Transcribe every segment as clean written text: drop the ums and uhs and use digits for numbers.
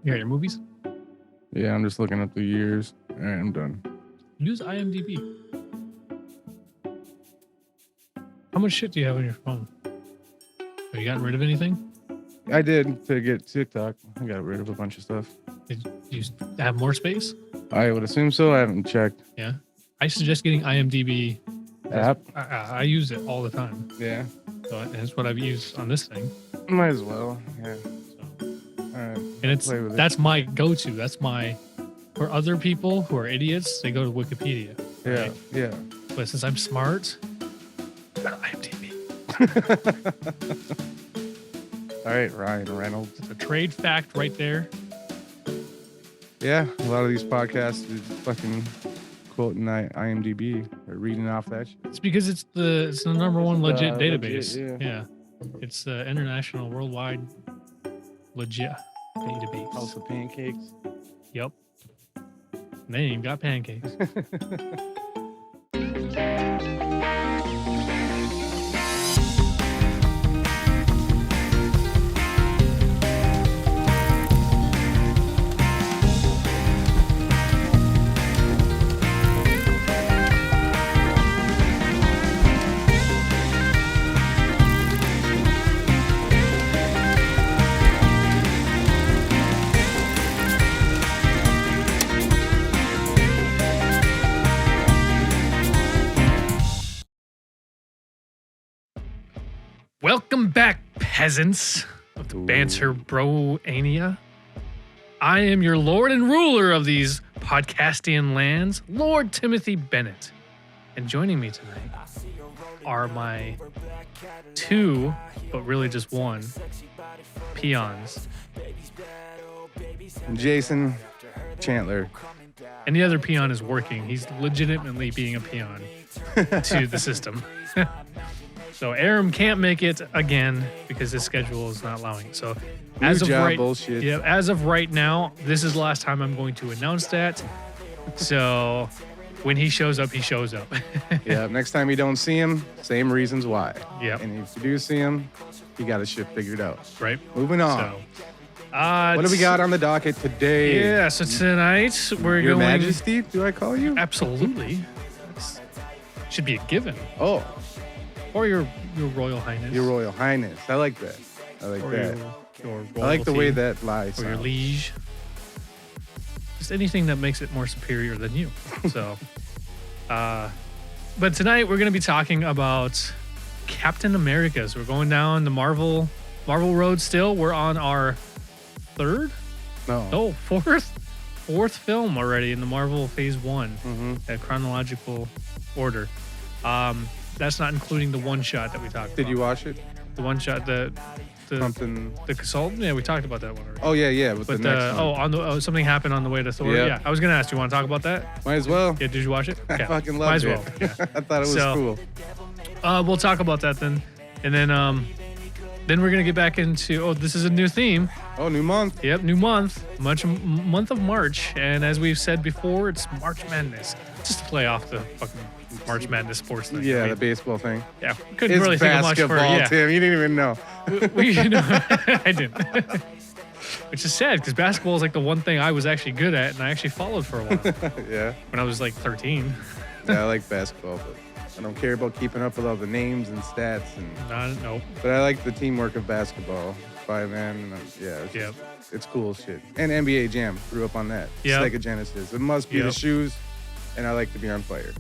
You got your movies? Yeah, I'm just looking up the years. All right, I'm done. Use IMDb. How much shit do you have on your phone? Have you gotten rid of anything? I did to get TikTok. I got rid of a bunch of stuff. Did you have more space? I would assume so. I haven't checked. Yeah. I suggest getting IMDb app. I use it all the time. Yeah. So that's what I've used on this thing. Might as well. Yeah. So. All right. And that's my go-to. That's my for other people who are idiots, they go to Wikipedia. Yeah. Right? Yeah. But since I'm smart, I go to IMDb. All right, Ryan Reynolds. It's a trade fact right there. Yeah, a lot of these podcasts is fucking quoting IMDb or reading off that shit. It's because it's the number one legit database. Legit, yeah. It's the international, worldwide legit database. House of pancakes. Yep. And they ain't even got pancakes. Welcome back, peasants of the Banter Bro-ania. I am your lord and ruler of these podcastian lands, Lord Timothy Bennett. And joining me tonight are my two, but really just one, peons. Jason Chandler. And the other peon is working. He's legitimately being a peon to the system. So Aram can't make it again because his schedule is not allowing it. So as of right now, this is the last time I'm going to announce that. So when he shows up, he shows up. Yeah, next time you don't see him, same reasons why. Yeah. And if you do see him, you got his shit figured out. Right. Moving on. So, what do we got on the docket today? Yeah, so tonight we're Your going... Majesty, do I call you? Absolutely. Should be a given. Oh. Or your Royal Highness. Your Royal Highness. I like that. I like or that. Your I like the way that lies. Or your liege. Just anything that makes it more superior than you. So, but tonight we're going to be talking about Captain America. So we're going down the Marvel road still. We're on our fourth film already in the Marvel Phase 1 chronological order. That's not including the one shot that we talked about. Did you watch it? The one shot, the consultant? Yeah, we talked about that one already. Oh, yeah. But the next one. Something happened on the way to Thor. Yeah. I was going to ask, do you want to talk about that? Might as well. Yeah, did you watch it? I fucking loved it. Might as well. Yeah. I thought it was cool. We'll talk about that then. And then we're going to get back into, this is a new theme. Oh, new month. Yep, new month. Month of March. And as we've said before, it's March Madness. Just to play off the fucking March Madness sports thing. Yeah, the baseball thing. Yeah, couldn't really think of much for it. Tim, you didn't even know. I didn't. Which is sad because basketball is like the one thing I was actually good at, and I actually followed for a while. Yeah. When I was like 13. Yeah, I like basketball, but I don't care about keeping up with all the names and stats. Nope. But I like the teamwork of basketball. 5-man. Yeah. It's cool shit. And NBA Jam. Grew up on that. Yeah. Sega Genesis. It must be the shoes. And I like to be on fire.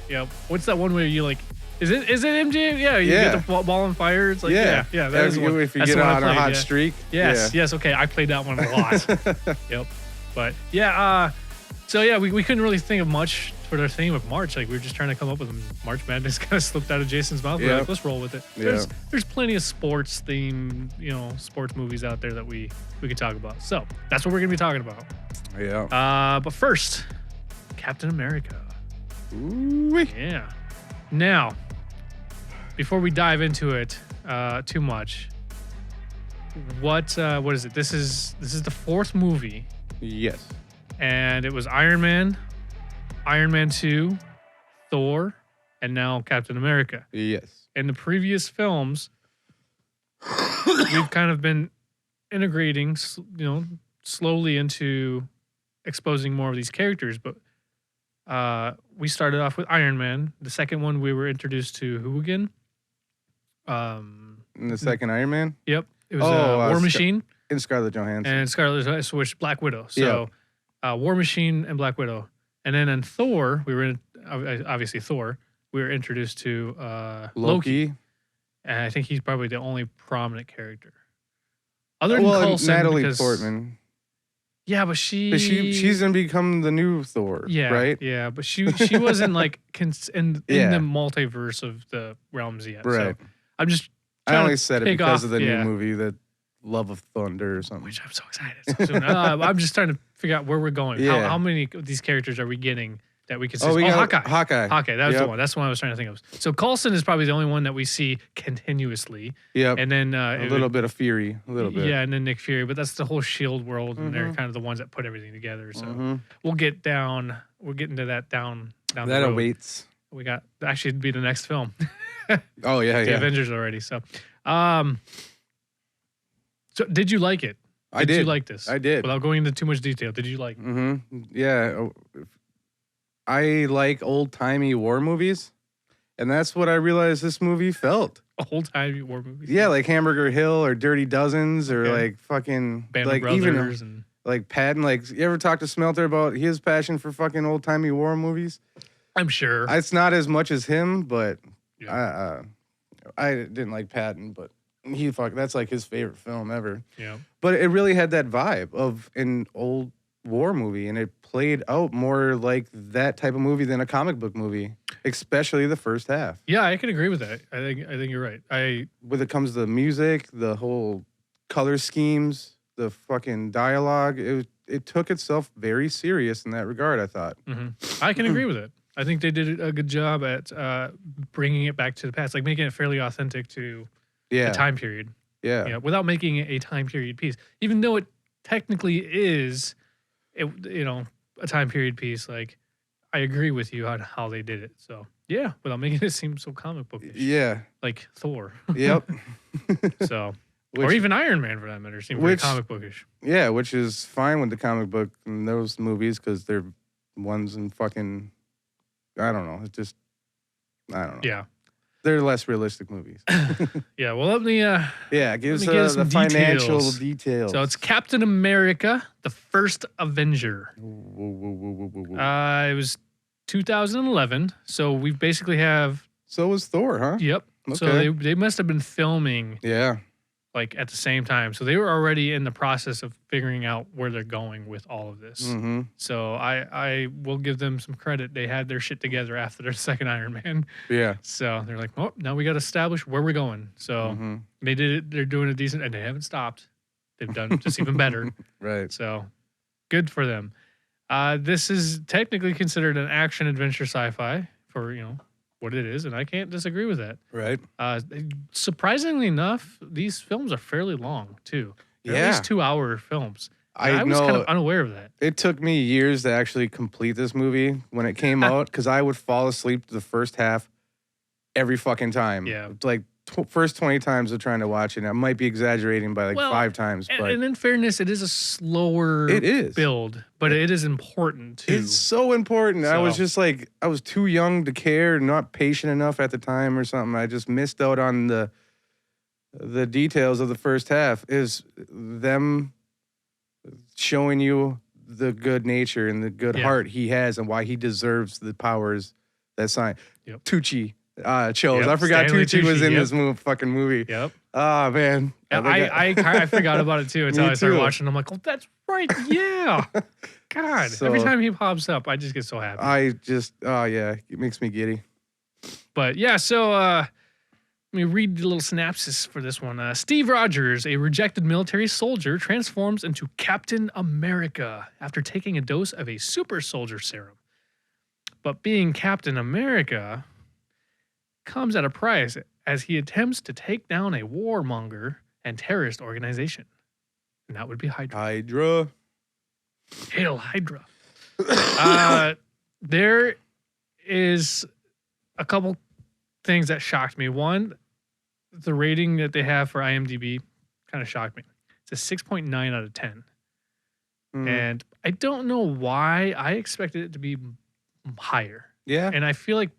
Yeah. What's that one where you like? Is it MJ? Yeah. You get the ball on fire. It's like yeah. That is one. If you get on a hot streak. Yes. Okay. I played that one a lot. Yep. But yeah. So yeah, we couldn't really think of much for their theme of March. Like we were just trying to come up with March Madness. Kind of slipped out of Jason's mouth. We're like, let's roll with it. There's plenty of sports theme, sports movies out there that we could talk about. So that's what we're gonna be talking about. Yeah. But first, Captain America. Ooh-wee. Yeah. Now, before we dive into it too much, what is it? This is the fourth movie. Yes. And it was Iron Man, Iron Man 2, Thor, and now Captain America. Yes. In the previous films, we've kind of been integrating, slowly into exposing more of these characters. But we started off with Iron Man. The second one, we were introduced to who again? In the second Iron Man? Yep. It was War Machine. And Scarlett Johansson. And Scarlett Witch, Black Widow. So War Machine and Black Widow. And then in Thor, we were obviously Thor. We were introduced to Loki. And I think he's probably the only prominent character. Other than Coulson, Natalie Portman. Yeah, but she's gonna become the new Thor. Yeah, right. Yeah, but she wasn't like in the multiverse of the realms yet. Right. So I'm just. I only said it because of the new movie, the Love of Thunder or something. Which I'm so excited. So I'm just trying to figure out where we're going. Yeah. How many of these characters are we getting that we can see? Hawkeye. Hawkeye. That was the one. That's the one I was trying to think of. So Coulson is probably the only one that we see continuously. Yep. And then a little bit of Fury. A little bit. Yeah, and then Nick Fury. But that's the whole S.H.I.E.L.D. world, and they're kind of the ones that put everything together. So we'll get into that down the road. That awaits. We got actually it'd be the next film. Oh yeah, the Avengers already. So, so did you like it? Did you like this? I did. Without going into too much detail, did you like it? Yeah. I like old-timey war movies, and that's what I realized this movie felt. Old-timey war movies? Yeah, like Hamburger Hill or Dirty Dozens or like fucking... Banter Bros. Even like Patton. Like, you ever talk to Smelter about his passion for fucking old-timey war movies? I'm sure. It's not as much as him, but yeah. I didn't like Patton, but that's like his favorite film ever. Yeah. But it really had that vibe of an old war movie, and it played out more like that type of movie than a comic book movie, especially the first half. Yeah, I can agree with that. I think you're right. When it comes to the music, the whole color schemes, the fucking dialogue, it took itself very serious in that regard, I thought. I can agree with it. I think they did a good job at bringing it back to the past, like making it fairly authentic to the time period. Yeah. Without making it a time period piece, even though it technically is, a time period piece. Like, I agree with you on how they did it. So yeah, without making it seem so comic bookish. Yeah. Like Thor. Yep. So, or even Iron Man for that matter, seemed very comic bookish. Yeah, which is fine with the comic book in those movies because they're ones in fucking. I don't know. It's just, I don't know. Yeah. They're less realistic movies. Yeah. Well, let me give us the financial details. So it's Captain America, the First Avenger. It was 2011. So we basically have. So was Thor, huh? Yep. Okay. So they must have been filming. Yeah. Like at the same time. So they were already in the process of figuring out where they're going with all of this. So I will give them some credit. They had their shit together after their second Iron Man. Yeah. So they're like, oh, now we got to establish where we're going. So they did it. They're doing a decent, and they haven't stopped. They've done just even better. Right. So good for them. This is technically considered an action adventure sci-fi for, what it is, and I can't disagree with that. Right. Surprisingly enough, these films are fairly long too. They're at least 2-hour films. I was kind of unaware of that. It took me years to actually complete this movie when it came out because I would fall asleep the first half every fucking time. Yeah. Like first 20 times of trying to watch it. I might be exaggerating by 5 times. But and in fairness, it is a slower build, but it is important too. It's so important. So. I was just like, I was too young to care, not patient enough at the time or something. I just missed out on the details of the first half is them showing you the good nature and the good heart he has and why he deserves the powers that sign. Yep. Tucci. Chose. I forgot Tucci was in this fucking movie. Yep. Oh man. I forgot about it too until I started watching. I'm like, oh, that's right. Yeah. God. So, every time he pops up, I just get so happy. It makes me giddy. But yeah, so let me read the little synopsis for this one. Steve Rogers, a rejected military soldier, transforms into Captain America after taking a dose of a super soldier serum. But being Captain America comes at a price as he attempts to take down a warmonger and terrorist organization. And that would be Hydra. Hail Hydra. There is a couple things that shocked me. One, the rating that they have for IMDb kind of shocked me. It a 6.9 out of 10. Mm. And I don't know why. I expected it to be higher. Yeah. And I feel like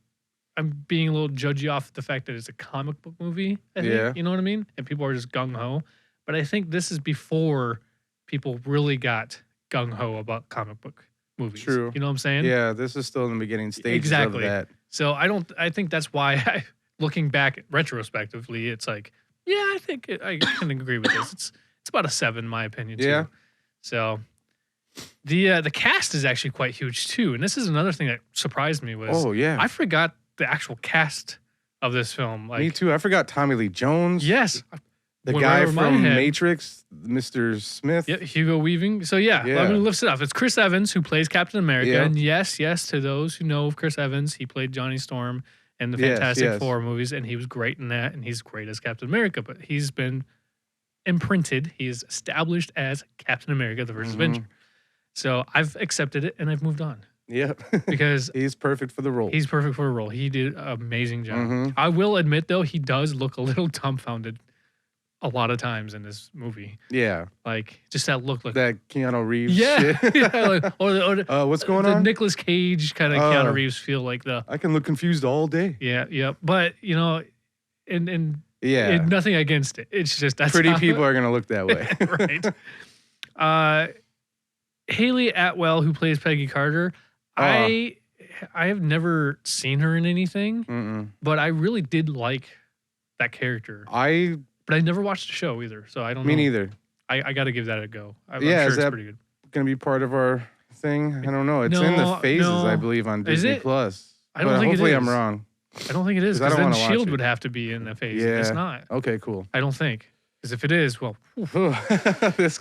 I'm being a little judgy off the fact that it's a comic book movie. I think, Yeah. you know what I mean? And people are just gung ho. But I think this is before people really got gung ho about comic book movies. True. You know what I'm saying? Yeah, this is still in the beginning stages Exactly. of that. So I think that's why looking back retrospectively, it's like, yeah, I think I can agree with this. It's about a 7 in my opinion too. Yeah. So the cast is actually quite huge too. And this is another thing that surprised me was I forgot the actual cast of this film. Like, me too. I forgot Tommy Lee Jones. Yes. The guy from Matrix, Mr. Smith. Yeah, Hugo Weaving. So yeah, let me lift it up. It's Chris Evans who plays Captain America. Yeah. And yes, to those who know of Chris Evans, he played Johnny Storm in the Fantastic Four movies, and he was great in that, and he's great as Captain America. But he's been imprinted, he's established as Captain America, the First Avenger. So I've accepted it, and I've moved on. Yep. Because he's perfect for the role. He's perfect for the role. He did an amazing job. I will admit, though, he does look a little dumbfounded a lot of times in this movie. Yeah. Like, just that look. Like that Keanu Reeves shit. Like, or what's going on? The Nicolas Cage kind of Keanu Reeves feel like I can look confused all day. Yeah. But, you know, and nothing against it. It's just that's pretty people are going to look that way. Right. Haley Atwell, who plays Peggy Carter, I have never seen her in anything, but I really did like that character. But I never watched the show either, so I don't know. Me neither. I got to give that a go. I'm sure it's pretty good. Going to be part of our thing? I don't know. It's in the phases, I believe, on Disney Plus. I don't think hopefully it is. I'm wrong. I don't think it is, because then S.H.I.E.L.D. would have to be in the phase. Yeah. It's not. Okay, cool. I don't think. Because if it is, well, that's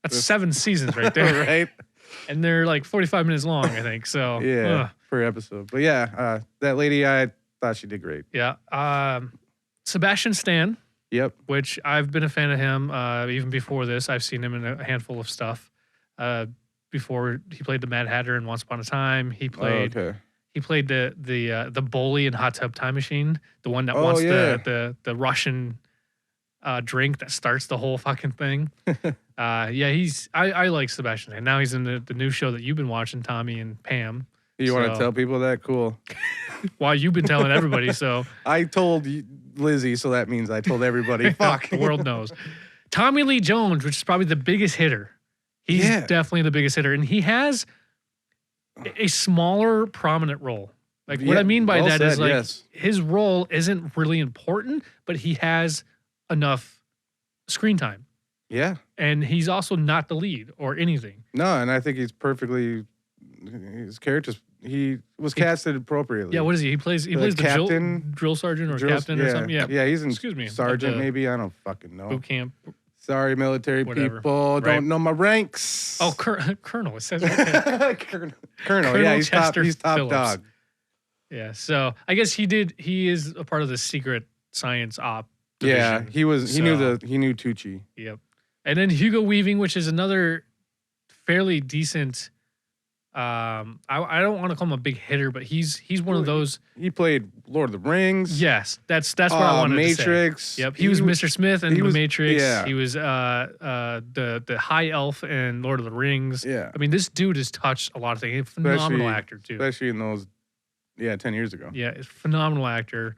7 seasons right there. Right? And they're like 45 minutes long, I think. So yeah, per episode. But yeah, that lady, I thought she did great. Yeah. Sebastian Stan. Yep. Which I've been a fan of him even before this. I've seen him in a handful of stuff. Before he played the Mad Hatter in Once Upon a Time, he played the bully in Hot Tub Time Machine, the one that wants the Russian drink that starts the whole fucking thing. I like Sebastian Stan. Now he's in the new show that you've been watching, Tommy and Pam. You want to tell people that? Cool. Well, you've been telling everybody, so. I told Lizzie, so that means I told everybody. Fuck. The world knows. Tommy Lee Jones, which is probably the biggest hitter. He's definitely the biggest hitter. And he has a smaller, prominent role. Like, what I mean by that is, like, his role isn't really important, but he has enough screen time. Yeah. And he's also not the lead or anything. No, and I think his character's, he was casted appropriately. Yeah, what is he? He plays the captain, drill sergeant or captain or something. Yeah. Yeah, he's in sergeant maybe. I don't fucking know. Boot camp. Sorry, military people. Right. Don't know my ranks. Oh, Colonel. It says right Colonel. Yeah, he's top dog. Yeah, so I guess he is a part of the secret science op division. Yeah, he knew Tucci. Yep. And then Hugo Weaving, which is another fairly decent. I don't want to call him a big hitter, but he's one of those. He played Lord of the Rings. Yes, that's what I wanted Matrix. to say. Yep, he was Mr. Smith in the Matrix. Yeah. He was the high elf in Lord of the Rings. Yeah. I mean, this dude has touched a lot of things. He's a phenomenal actor too. Especially in those 10 years ago. Yeah, phenomenal actor.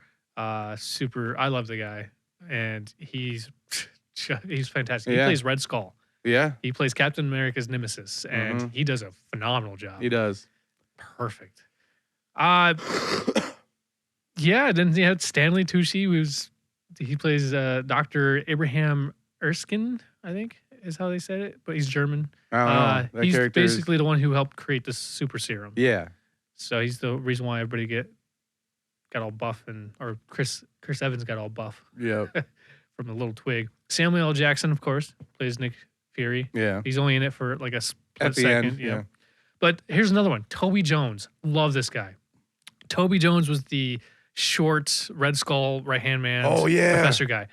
Super. I love the guy, and he's fantastic. He plays Red Skull. Yeah. He plays Captain America's nemesis, and he does a phenomenal job. He does. Perfect. Then you had Stanley Tucci, he plays Dr. Abraham Erskine, I think is how they said it, but he's German. I don't know. He's basically the one who helped create the super serum. Yeah. So he's the reason why everybody got all buff, or Chris Evans got all buff. Yeah. From the little twig. Samuel L. Jackson, of course, plays Nick Fury. Yeah. He's only in it for like a split second. End, yeah. But here's another one. Toby Jones. Love this guy. Toby Jones was the short Red Skull right-hand man. Oh, yeah. Professor guy.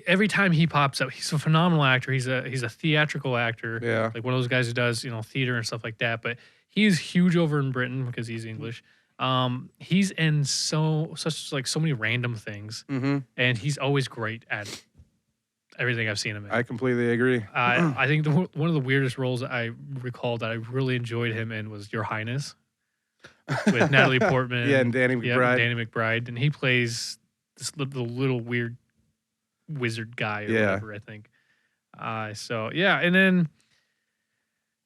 Every time he pops up, he's a phenomenal actor. He's a theatrical actor. Yeah. Like one of those guys who does, theater and stuff like that. But he's huge over in Britain because he's English. He's in so many random things. Mm-hmm. And he's always great at everything I've seen him in. I completely agree. I think one of the weirdest roles I recall that I really enjoyed him in was Your Highness with Natalie Portman. Yeah, and Danny McBride. Danny McBride, and he plays the little weird wizard guy or whatever, I think. So yeah, and then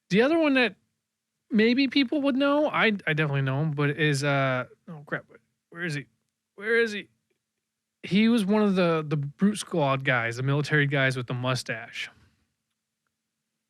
the other one that maybe people would know, I definitely know him, but is oh crap, where is he? He was one of the Brute Squad guys, the military guys with the mustache.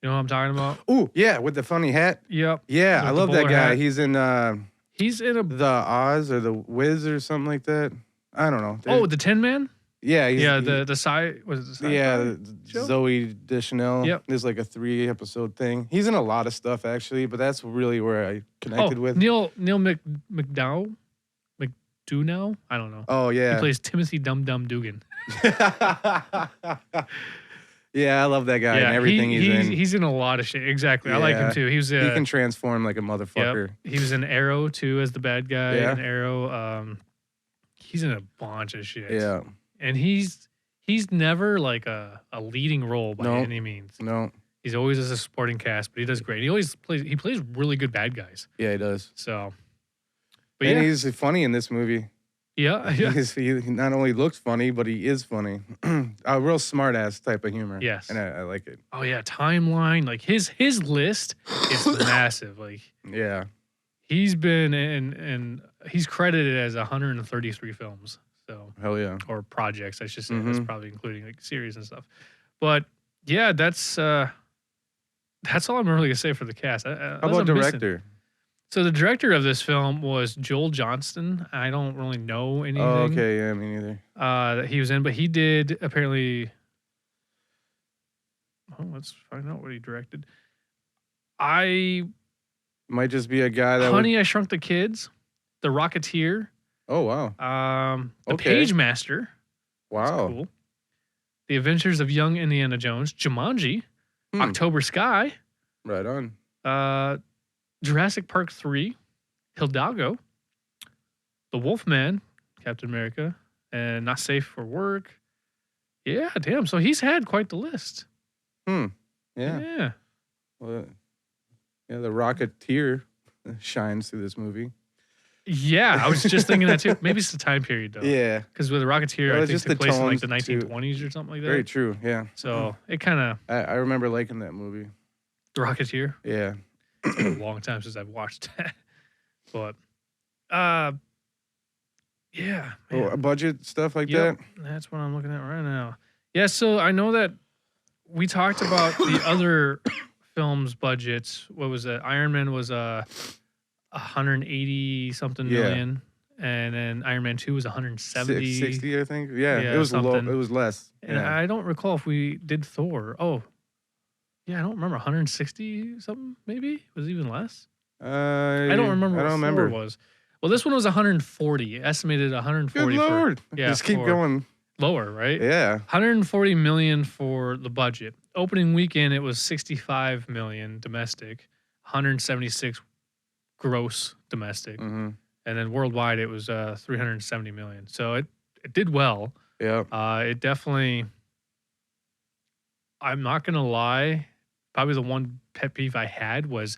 You know what I'm talking about? Oh, yeah, with the funny hat. Yep. Yeah, I love that guy. Hat. He's in the Oz or the Wiz or something like that. I don't know. The Tin Man? Yeah, the sci was it the sci-fi? Yeah, show? Zoe Deschanel. Yep. There's like a 3-episode thing. He's in a lot of stuff actually, but that's really where I connected with. Neil McDowell? McDonough? I don't know. Oh yeah. He plays Timothy Dum Dum Dugan. Yeah, I love that guy and everything he's in. He's in a lot of shit. Exactly. Yeah. I like him too. He can transform like a motherfucker. Yep. He was in Arrow too as the bad guy in Arrow. He's in a bunch of shit. Yeah. And he's never like a leading role by any means. No. He's always as a supporting cast, but he does great. He plays really good bad guys. Yeah, he does. So but he's funny in this movie. Yeah. He not only looks funny, but he is funny. A real smart ass type of humor. Yes. And I like it. Oh yeah, timeline. Like his list is massive. Like yeah. He's been and he's credited as 133 films. So hell yeah. Or projects, I should say. That's probably including like series and stuff. But yeah, that's all I'm really gonna say for the cast. How about director? So the director of this film was Joel Johnston. I don't really know anything. Oh, okay, yeah, me neither. That he was in, but he did apparently. Oh, let's find out what he directed. I might just be a guy that. Honey, I Shrunk the Kids, The Rocketeer. Oh wow. The Page Master. Wow. Cool. The Adventures of Young Indiana Jones, Jumanji, October Sky. Right on. Jurassic Park 3, Hidalgo, The Wolfman, Captain America, and Not Safe for Work. Yeah, damn. So he's had quite the list. Yeah. Yeah. Well, yeah, the Rocketeer shines through this movie. Yeah, I was just thinking that too. Maybe it's the time period though. Yeah. Because with the Rocketeer, I think it took place in like the 1920s or something like that. Very true, yeah. So it kind of... I remember liking that movie. The Rocketeer? Yeah. It's been a long time since I've watched that. But, yeah. Oh, budget stuff like that? That's what I'm looking at right now. Yeah, so I know that we talked about the other films' budgets. What was it? Iron Man was 180 something million. And then Iron Man 2 was 170. 60, I think. Yeah, it was low. It was less. And I don't recall if we did Thor. Oh, yeah, I don't remember. 160 something, maybe? Was it even less? I don't remember what Thor was. Well, this one was 140. Estimated 140. Good Lord. Just keep going. Lower, right? Yeah. 140 million for the budget. Opening weekend, it was 65 million domestic, 176 gross domestic. And then worldwide, it was 370 million. So it did well. Yeah. It definitely, I'm not going to lie, probably the one pet peeve I had was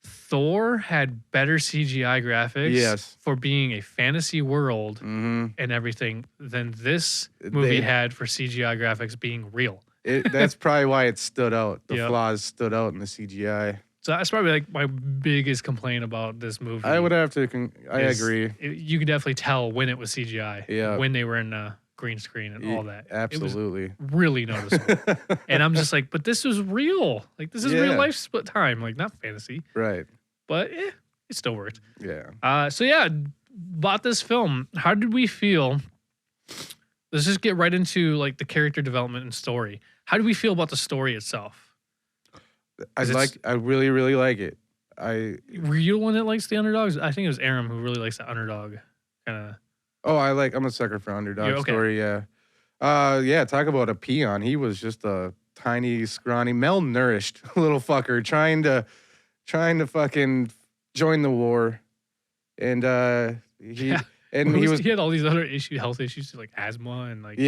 Thor had better CGI graphics for being a fantasy world and everything than this movie had for CGI graphics being real. That's probably why it stood out. The flaws stood out in the CGI. So that's probably like my biggest complaint about this movie. I would have to. I agree. You could definitely tell when it was CGI. Yeah. When they were in green screen and all that. Absolutely. It was really noticeable. And I'm just like, but this was real. Like this is real life split time. Like not fantasy. Right. But it still worked. Yeah. So yeah, bought this film. How did we feel? Let's just get right into like the character development and story. How do we feel about the story itself? I really, really like it. Were you the one that likes the underdogs? I think it was Aram who really likes the underdog kind of. Oh, I'm a sucker for underdog story. Yeah. Yeah. Talk about a peon. He was just a tiny, scrawny, malnourished little fucker trying to And he had all these other health issues like asthma and like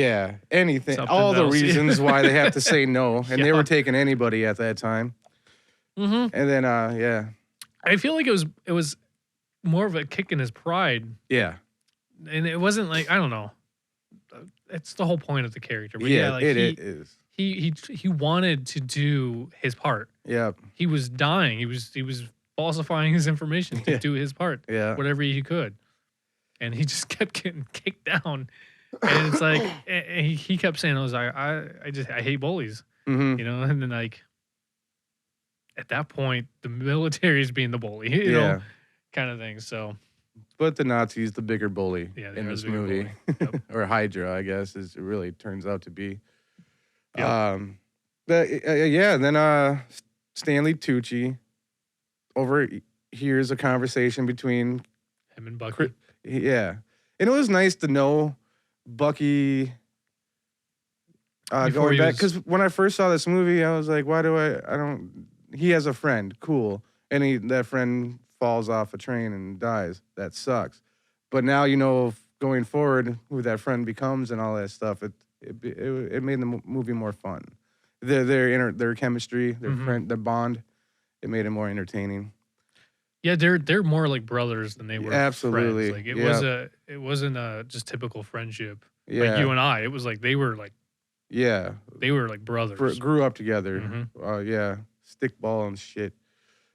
anything, all the reasons why they have to say no, and they were taking anybody at that time. And then I feel like it was more of a kick in his pride. Yeah. And it wasn't like, I don't know. It's the whole point of the character. But like it is. He wanted to do his part. Yep. He was dying. He was falsifying his information to do his part. Yeah. Whatever he could. And he just kept getting kicked down. And it's like he kept saying, I hate bullies. You know, and then like at that point the military is being the bully, you know, kind of thing. So but the Nazis, the bigger bully in this movie. Yep. Or Hydra, I guess, is it really turns out to be. Yep. Then Stanley Tucci overhears a conversation between him and Bucky. And it was nice to know Bucky going back, because when I first saw this movie, I was like, why do I don't, he has a friend, cool, and that friend falls off a train and dies. That sucks. But now you know going forward who that friend becomes and all that stuff. It made the movie more fun. Their chemistry, their bond, it made it more entertaining. Yeah, they're more like brothers than they were absolutely friends. Like it wasn't a just typical friendship like you and I. It was like they were like brothers. Grew up together. Stickball and shit.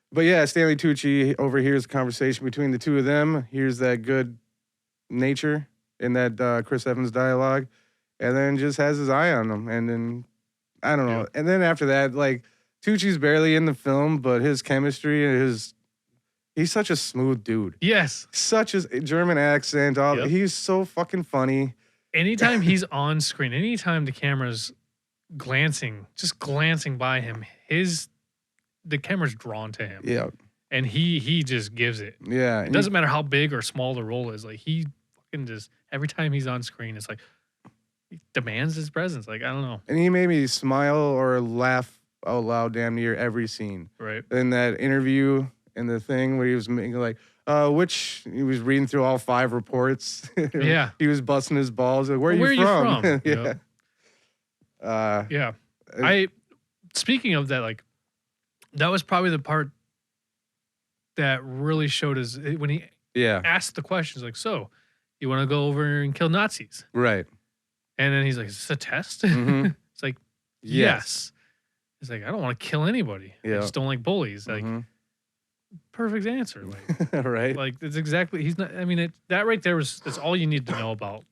But yeah, Stanley Tucci overhears the conversation between the two of them. Hears that good nature in that Chris Evans dialogue, and then just has his eye on them. And then I don't know. And then after that, like Tucci's barely in the film, but his chemistry and he's such a smooth dude. Yes. Such a German accent. He's so fucking funny. Anytime he's on screen, anytime the camera's glancing by him, the camera's drawn to him. Yeah. And he just gives it. Yeah. It doesn't matter how big or small the role is. Like he fucking just, every time he's on screen, it's like he demands his presence. Like, I don't know. And he made me smile or laugh out loud damn near every scene. Right. In that interview and the thing where he was making like, he was reading through all 5 reports. Yeah. He was busting his balls. Like, where are you from? Speaking of that, like, that was probably the part that really showed us when he asked the questions, like, so you want to go over and kill Nazis? Right. And then he's like, is this a test? Mm-hmm. It's like, yes. He's like, I don't want to kill anybody. I just don't like bullies. Like, perfect answer. Like, right. Like, it's exactly, he's not, I mean, that right there that's all you need to know about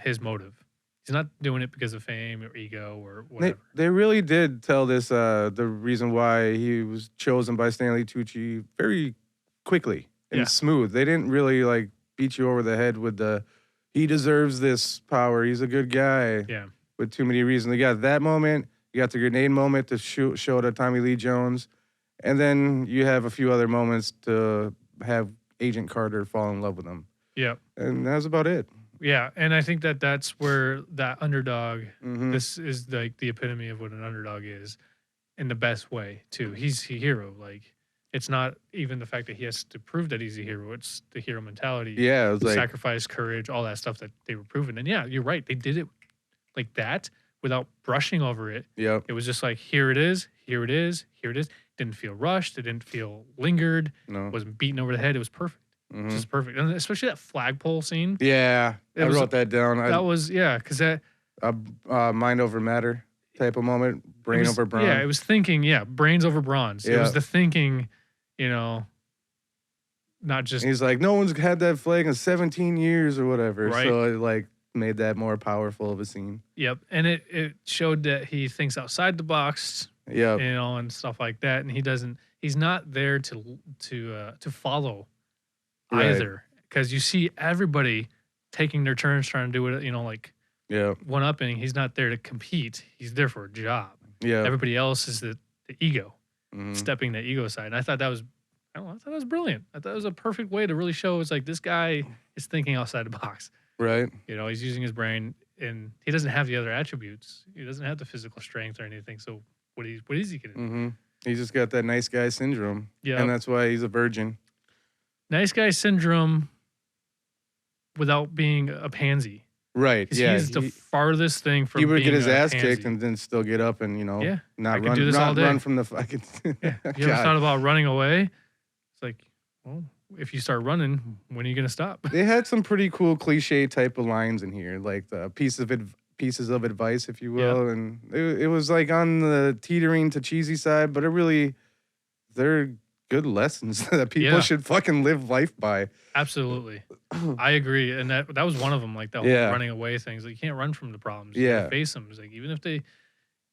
his motive. He's not doing it because of fame or ego or whatever. They really did tell this, the reason why he was chosen by Stanley Tucci very quickly and smooth. They didn't really like beat you over the head with he deserves this power. He's a good guy. Yeah. With too many reasons. They got that moment. You got the grenade moment to show to Tommy Lee Jones. And then you have a few other moments to have Agent Carter fall in love with him. Yeah. And that's about it. Yeah, and I think that's where that underdog, this is like the epitome of what an underdog is in the best way, too. He's a hero. Like, it's not even the fact that he has to prove that he's a hero. It's the hero mentality. Yeah, it was like sacrifice, courage, all that stuff that they were proving. And yeah, you're right. They did it like that without brushing over it. Yeah. It was just like, here it is, here it is, here it is. Didn't feel rushed. It didn't feel lingered. No. Wasn't beaten over the head. It was perfect. Just perfect. And especially that flagpole scene. Yeah. I wrote that down. That was, because that... mind over matter type of moment. Brain over brawn. Yeah, it was thinking, brains over bronze. It was the thinking, not just... And he's like, no one's had that flag in 17 years or whatever. Right. So it like made that more powerful of a scene. Yep. And it showed that he thinks outside the box. Yeah. And stuff like that. And he's not there to follow either, because you see everybody taking their turns trying to do it, one upping. He's not there to compete. He's there for a job. Yeah. Everybody else is the ego, stepping the ego aside. And I thought that was brilliant. I thought it was a perfect way to really show it's like this guy is thinking outside the box. Right. He's using his brain, and he doesn't have the other attributes. He doesn't have the physical strength or anything. So what is he gonna do? He's just got that nice guy syndrome. Yeah. And that's why he's a virgin. Nice guy syndrome without being a pansy. Right. Yeah. He's the farthest thing from. He would being get his ass pansy. kicked and then still get up and not run from the fucking. Yeah. You ever thought about running away? It's like, well, if you start running, when are you gonna stop? They had some pretty cool cliche type of lines in here, like the pieces of advice, if you will, and it was like on the teetering to cheesy side, but they're good lessons that people should fucking live life by. Absolutely. I agree. And that was one of them, like the whole running away things. Like, you can't run from the problems. You gotta face them. It's like, even if they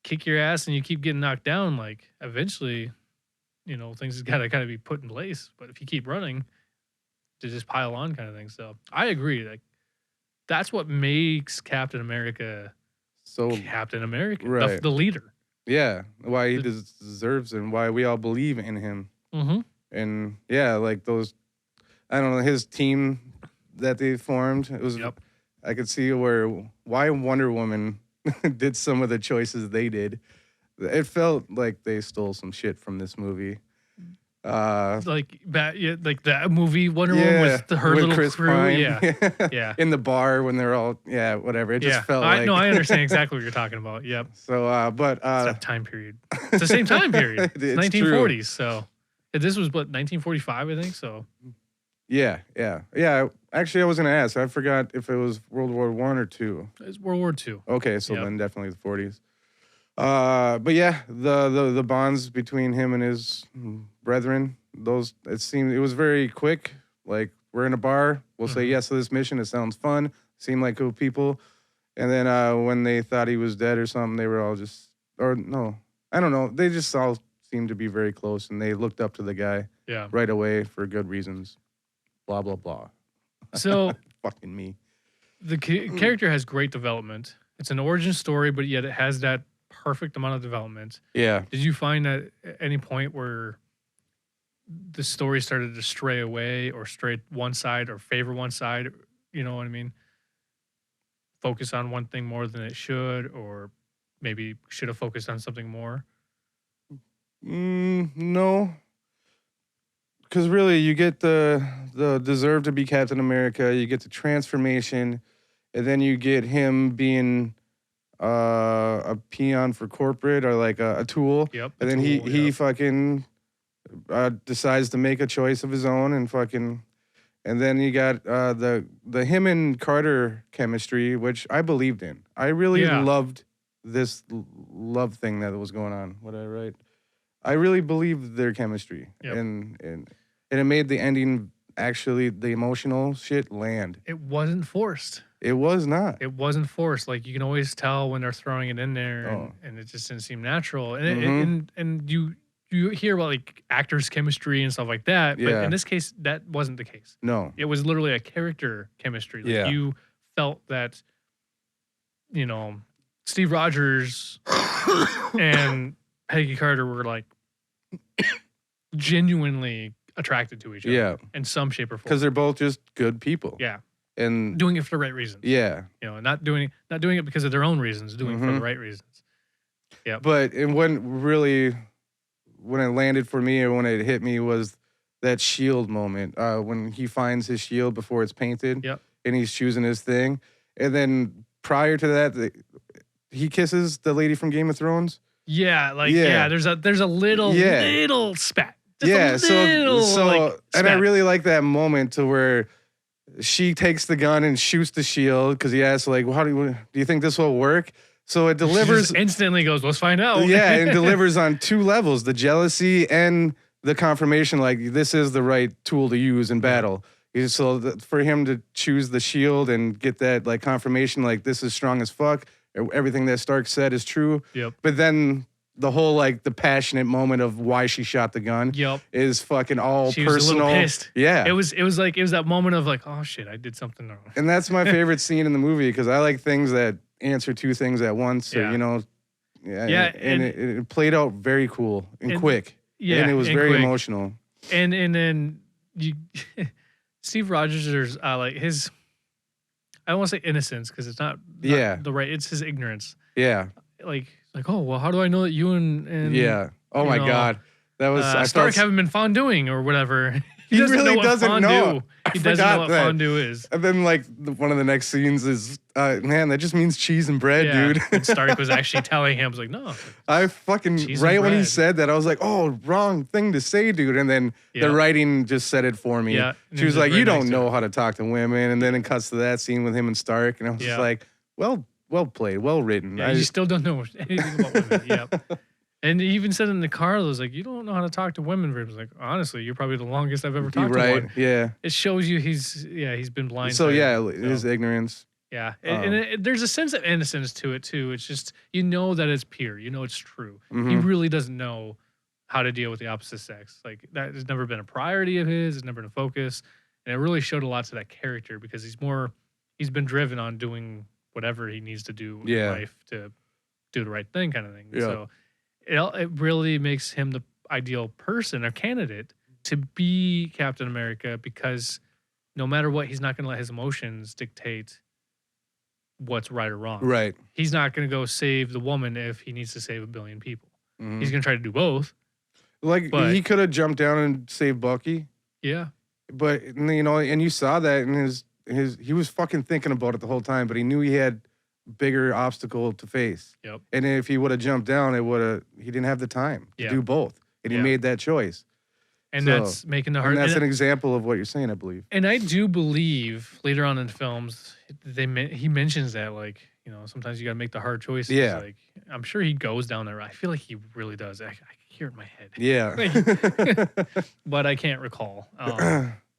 kick your ass and you keep getting knocked down, like eventually, things gotta kind of be put in place. But if you keep running, to just pile on kind of thing. So I agree. Like, that's what makes Captain America Captain America, right. the leader. Yeah. Why he deserves it and why we all believe in him. Mm-hmm. And like those, I don't know, his team that they formed, it was, I could see why Wonder Woman did some of the choices they did. It felt like they stole some shit from this movie. Like that movie Wonder Woman with her little Chris crew. Pine. Yeah. In the bar when they're all, whatever. It just felt like. No, I understand exactly what you're talking about. Yep. So, but. It's that time period. It's the same time period. It's 1940s. True. So. This was, 1945, I think, so. Yeah. Actually, I was going to ask. I forgot if it was World War I or II. It's World War II. Okay, so then definitely the 40s. But yeah, the bonds between him and his brethren, it was very quick. Like, we're in a bar. We'll say yes to this mission. It sounds fun. Seem like cool people. And then when they thought he was dead or something, they were all no, I don't know. They just all seemed to be very close, and they looked up to the guy right away for good reasons. Blah, blah, blah. So fucking me. The character has great development. It's an origin story, but yet it has that perfect amount of development. Yeah. Did you find at any point where the story started to stray away or stray one side or favor one side? You know what I mean? Focus on one thing more than it should, or maybe should have focused on something more? No. Because really, you get the deserve to be Captain America, you get the transformation, and then you get him being a peon for corporate, or like a tool. Yep. And then he fucking decides to make a choice of his own and then you got the him and Carter chemistry, which I believed in. I really loved this love thing that was going on. What I write? I really believed their chemistry, and it made the ending, actually, the emotional shit, land. It wasn't forced. It was not. It wasn't forced. Like, you can always tell when they're throwing it in there, and it just didn't seem natural. And and you hear about like actors' chemistry and stuff like that, but in this case, that wasn't the case. No, it was literally a character chemistry. Like, you felt that, Steve Rogers and Peggy Carter were like genuinely attracted to each other in some shape or form. Because they're both just good people. Yeah. And doing it for the right reasons. Yeah. Not doing it because of their own reasons, doing it for the right reasons. Yeah. But when it landed for me, or when it hit me, was that shield moment. When he finds his shield before it's painted. Yep. And he's choosing his thing. And then prior to that, he kisses the lady from Game of Thrones. Yeah, there's a little spat. Just and I really like that moment to where she takes the gun and shoots the shield, because he asks, like, well, how do you think this will work? So it delivers. She just instantly goes, let's find out. Yeah, and delivers on two levels: the jealousy and the confirmation, like, this is the right tool to use in battle. So for him to choose the shield and get that, like, confirmation, like, this is strong as fuck. Everything that Stark said is true. Yep. But then the whole, like, the passionate moment of why she shot the gun is fucking all she personal. Was a little pissed. Yeah. It was that moment of like, oh shit, I did something wrong. And that's my favorite scene in the movie, because I like things that answer two things at once. Or, and it played out very cool and quick. Yeah. And it was very emotional. And then Steve Rogers, there's like his, I don't want to say innocence, because it's not the right, it's his ignorance. Yeah. Like, oh, well, how do I know that you and oh my God. That was Stark haven't been fondling or whatever. He really doesn't know. He doesn't know what fondue is. And then, like, one of the next scenes is, man, that just means cheese and bread, dude. And Stark was actually telling him, I was like, no. I fucking, right when he said that, I was like, oh, wrong thing to say, dude. And then the writing just said it for me. Yeah. She was like, you don't know how to talk to women. And then it cuts to that scene with him and Stark. And I was just like, well played, well written. Yeah, you still don't know anything about women. Yep. And he even said in the car, I was like, you don't know how to talk to women. I was like, honestly, you're probably the longest I've ever talked to one. Yeah. It shows you he's been blind. So, his ignorance. Yeah. And there's a sense of innocence to it, too. It's just, you know that it's pure. You know it's true. He really doesn't know how to deal with the opposite sex. Like, that has never been a priority of his. It's never been a focus. And it really showed a lot to that character because he's been driven on doing whatever he needs to do in life to do the right thing kind of thing. Yeah. So it really makes him the ideal person or candidate to be Captain America because no matter what, he's not going to let his emotions dictate what's right or wrong. Right. He's not going to go save the woman if he needs to save 1 billion people. He's going to try to do both. Like, he could have jumped down and saved Bucky. Yeah. But, you know, and you saw that in he was fucking thinking about it the whole time, but he knew he had bigger obstacle to face. Yep. And if he would have jumped down, he didn't have the time to do both. And he made that choice. And that's making the hard. And that's an example of what you're saying, I believe. And I do believe later on in films, he mentions that, like, you know, sometimes you got to make the hard choices. Yeah. Like, I'm sure he goes down there. I feel like he really does. I can hear it in my head. Yeah. But I can't recall.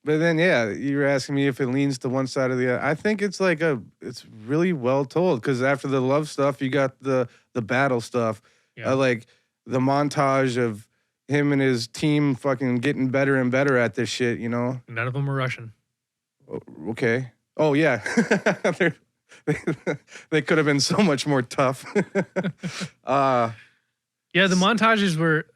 But then, you're asking me if it leans to one side or the other. I think it's like it's really well told because after the love stuff, you got the battle stuff. Yeah. Like the montage of him and his team fucking getting better and better at this shit, you know? None of them are Russian. Okay. Oh, yeah. They could have been so much more tough. Yeah, the montages were...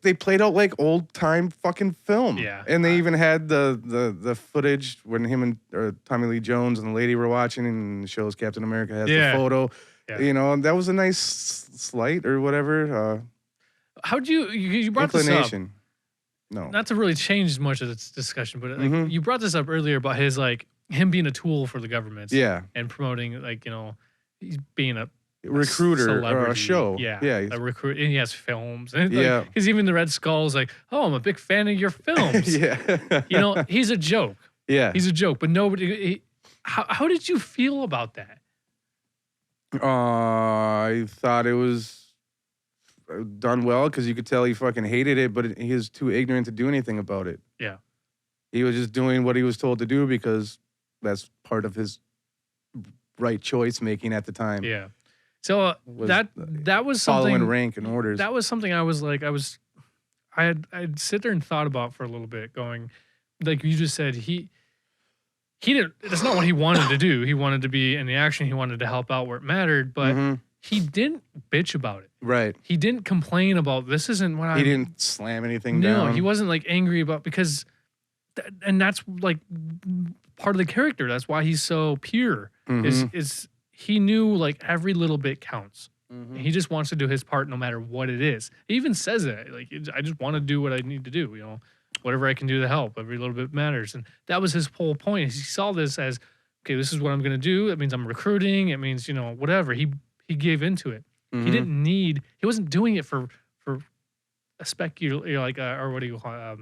they played out like old time fucking film. Yeah. And they even had the footage when him and Tommy Lee Jones and the lady were watching and it shows Captain America has the photo. Yeah. You know, that was a nice slight or whatever. How'd you brought this up? No. Not to really change much of this discussion, but like, you brought this up earlier about his like him being a tool for the government. Yeah. And promoting like, you know, he's being a recruiter or a show. Yeah. A recruit, and he has films. And because even the Red Skull's like, oh, I'm a big fan of your films. Yeah. You know, he's a joke. Yeah. He's a joke, but nobody. How did you feel about that? I thought it was done well because you could tell he fucking hated it, but he was too ignorant to do anything about it. Yeah. He was just doing what he was told to do because that's part of his right choice making at the time. Yeah. So that was something following rank and orders. That was something I'd sit there and thought about for a little bit, going, like you just said, he didn't. That's not what he wanted to do. He wanted to be in the action. He wanted to help out where it mattered, but he didn't bitch about it. Right. He didn't complain about this. Isn't what he didn't slam anything down. No, he wasn't like angry about because, and that's like part of the character. That's why he's so pure. Is he knew like every little bit counts. He just wants to do his part no matter what it is. He even says it. Like, I just want to do what I need to do, you know. Whatever I can do to help, every little bit matters. And that was his whole point. He saw this as, okay, this is what I'm going to do. It means I'm recruiting. It means, you know, whatever. He gave into it. He didn't need, he wasn't doing it for a specular, like, or what do you call it,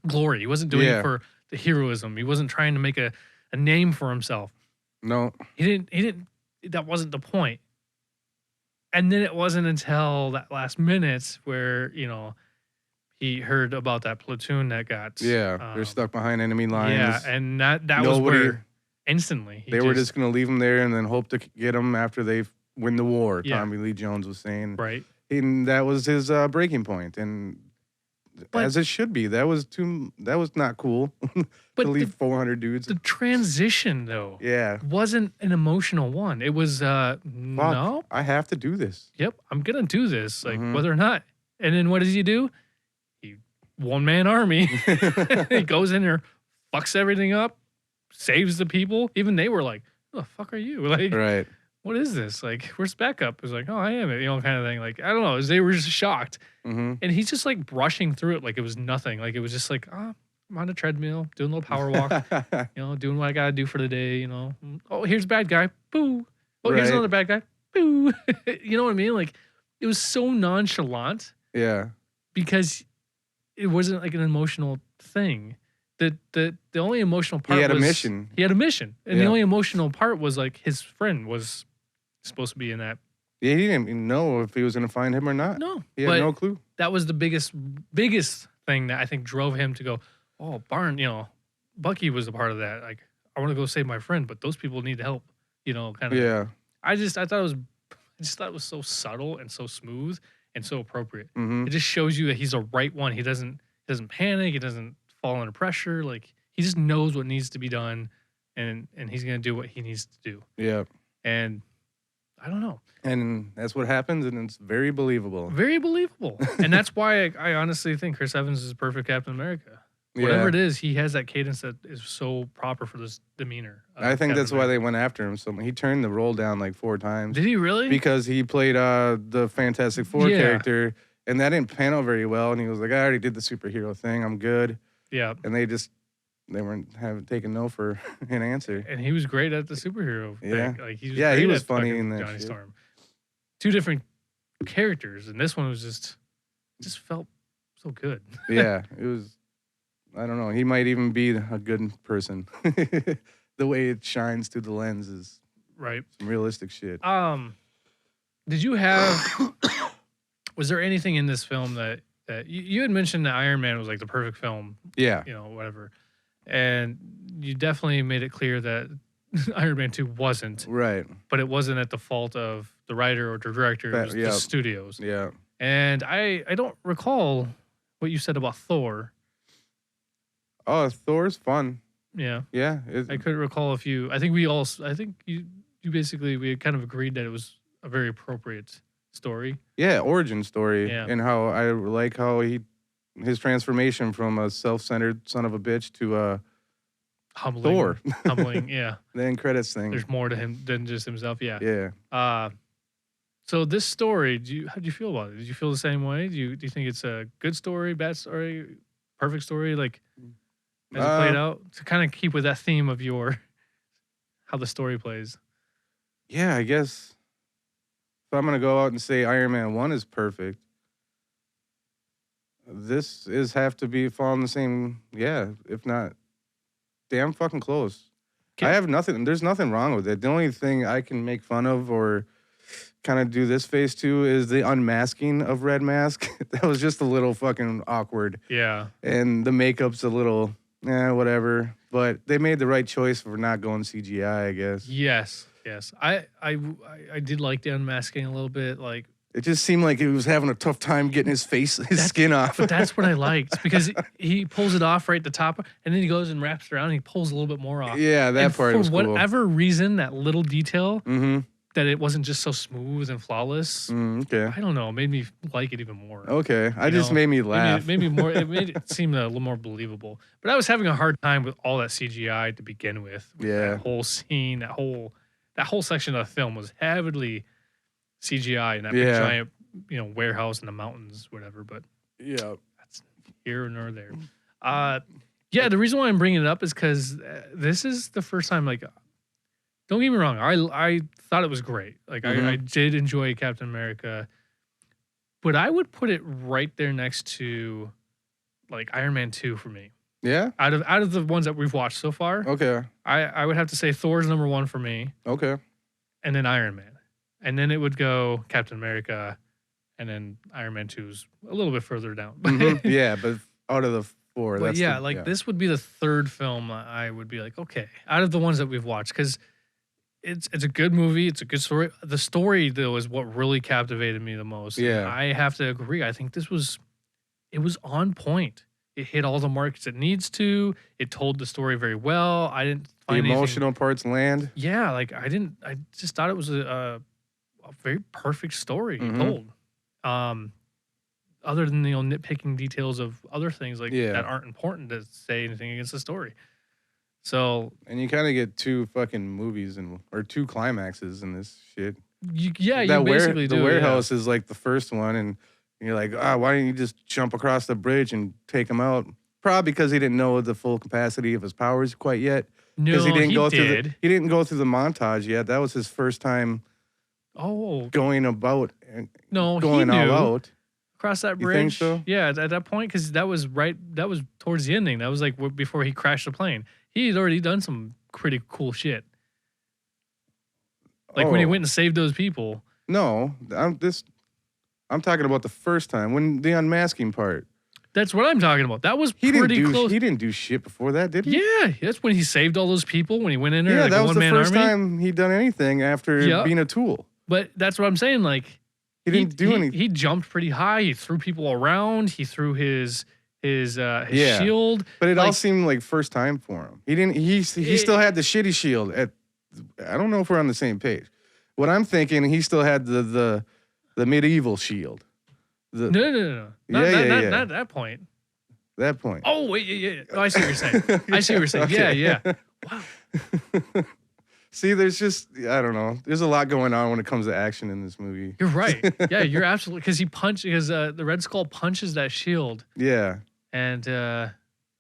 glory. He wasn't doing it for the heroism. He wasn't trying to make a name for himself. No. He didn't, that wasn't the point. And then it wasn't until that last minute where, you know, he heard about that platoon that got... they're stuck behind enemy lines. Yeah, and that was where instantly... They were just going to leave him there and then hope to get him after they win the war, Tommy Lee Jones was saying. Right. And that was his breaking point. And as it should be. That was not cool to leave 400 dudes. The transition, though, wasn't an emotional one. It was, no. I have to do this. Yep, I'm going to do this, like, whether or not. And then what does he do? One-man army. He goes in there, fucks everything up, saves the people. Even they were like, "Who the fuck are you?" Like, right. what is this? Like, where's backup? It was like, oh, I am it, kind of thing. Like, I don't know. They were just shocked. Mm-hmm. And he's just like brushing through it like it was nothing. Like, it was just like, oh, I'm on a treadmill, doing a little power walk, doing what I got to do for the day, Oh, here's a bad guy. Boo. Oh, here's another bad guy. Boo. You know what I mean? Like, it was so nonchalant. Yeah. Because it wasn't like an emotional thing. The only emotional part he had was, a mission. He had a mission. And the only emotional part was like his friend was supposed to be in that. Yeah, he didn't even know if he was going to find him or not. No. He had no clue. That was the biggest thing that I think drove him to go, oh, Barn, Bucky was a part of that. Like, I want to go save my friend, but those people need help, kind of. Yeah. I just thought it was so subtle and so smooth and so appropriate. Mm-hmm. It just shows you that he's the right one. He doesn't panic. He doesn't fall under pressure. Like, he just knows what needs to be done, and he's gonna do what he needs to do. Yeah. And I don't know. And that's what happens, and it's very believable. Very believable. And that's why I honestly think Chris Evans is a perfect Captain America. Whatever it is, he has that cadence that is so proper for this demeanor. I think that's why they went after him. So he turned the role down like 4 times. Did he really? Because he played the Fantastic Four character, and that didn't pan out very well. And he was like, I already did the superhero thing. I'm good. Yeah. And they weren't taking no for an answer. And he was great at the superhero thing. Like, he was funny in that Johnny shit. Storm. 2 different characters, and this one was just felt so good. Yeah, it was. I don't know. He might even be a good person. The way it shines through the lens is right. Some realistic shit. Did you have? Was there anything in this film that you had mentioned that Iron Man was like the perfect film? Yeah. Whatever. And you definitely made it clear that Iron Man 2 wasn't. Right. But it wasn't at the fault of the writer or the director. It was the studios. Yeah. And I don't recall what you said about Thor. Oh, Thor's fun. Yeah. Yeah. I couldn't recall if you. I think you basically, we kind of agreed that it was a very appropriate story. Yeah, origin story. Yeah. And how I like how his transformation from a self-centered son of a bitch to humbling, Thor. Humbling, yeah. The end credits thing. There's more to him than just himself, yeah. Yeah. So this story, how do you feel about it? Did you feel the same way? Do you think it's a good story, bad story, perfect story? Like, as it played out, to kind of keep with that theme of how the story plays. Yeah, I guess if I'm gonna go out and say Iron Man 1 is perfect, this have to be following the same. Yeah, if not, damn fucking close. I have nothing. There's nothing wrong with it. The only thing I can make fun of or kind of do this face to is the unmasking of Red Mask. That was just a little fucking awkward. Yeah. And the makeup's a little. Whatever. But they made the right choice for not going CGI, I guess. Yes. I did like the unmasking a little bit. Like, it just seemed like he was having a tough time getting his skin off. But that's what I liked because he pulls it off right at the top, and then he goes and wraps it around. And he pulls a little bit more off. Yeah, that part was cool. For whatever reason, that little detail. Mm-hmm. That it wasn't just so smooth and flawless. Okay. I don't know. It made me like it even more. Okay. Made me laugh. It made it seem a little more believable. But I was having a hard time with all that CGI to begin with. Yeah. That whole scene, that whole section of the film was heavily CGI in that big giant, warehouse in the mountains, whatever. But yeah, that's here nor there. Yeah, the reason why I'm bringing it up is because this is the first time, like, don't get me wrong. I thought it was great. Like, I did enjoy Captain America, but I would put it right there next to, like, Iron Man 2 for me. Yeah. Out of the ones that we've watched so far, okay, I would have to say Thor's number 1 for me. Okay. And then Iron Man, and then it would go Captain America, and then Iron Man 2's a little bit further down. Yeah, but out of the 4, but this would be the third film I would be like, okay, out of the ones that we've watched, because. It's a good movie. It's a good story. The story, though, is what really captivated me the most. Yeah. And I have to agree. I think it was on point. It hit all the marks it needs to. It told the story very well. I didn't find the emotional parts land. Yeah, like I just thought it was a very perfect story told. Other than nitpicking details of other things that aren't important to say anything against the story. So and you kind of get 2 fucking movies or 2 climaxes in this shit. you basically do. The warehouse is like the first one, and you're like, why didn't you just jump across the bridge and take him out? Probably because he didn't know the full capacity of his powers quite yet. No, he didn't he go did. through he didn't go through the montage yet. That was his first time. Going about and going all out. Across that bridge. You think so? Yeah, at that point, because that was towards the ending. That was like before he crashed the plane. He had already done some pretty cool shit. Like when he went and saved those people. No, I'm talking about the first time when the unmasking part. That's what I'm talking about. That was pretty close. He didn't do shit before that, did he? Yeah, that's when he saved all those people when he went in there. Yeah, like that was the first army. time he'd done anything after being a tool. But that's what I'm saying. Like he didn't do anything. He jumped pretty high. He threw people around. He threw his shield. But it all seemed like first time for him. He didn't. He still had the shitty shield. I don't know if we're on the same page. What I'm thinking, he still had the medieval shield. No. Not at that point. That point. Oh wait, yeah. Oh, I see what you're saying. I see what you're saying. Okay. Yeah. Wow. See, there's just, I don't know. There's a lot going on when it comes to action in this movie. You're right. Yeah, you're absolutely, because the Red Skull punches that shield. Yeah. And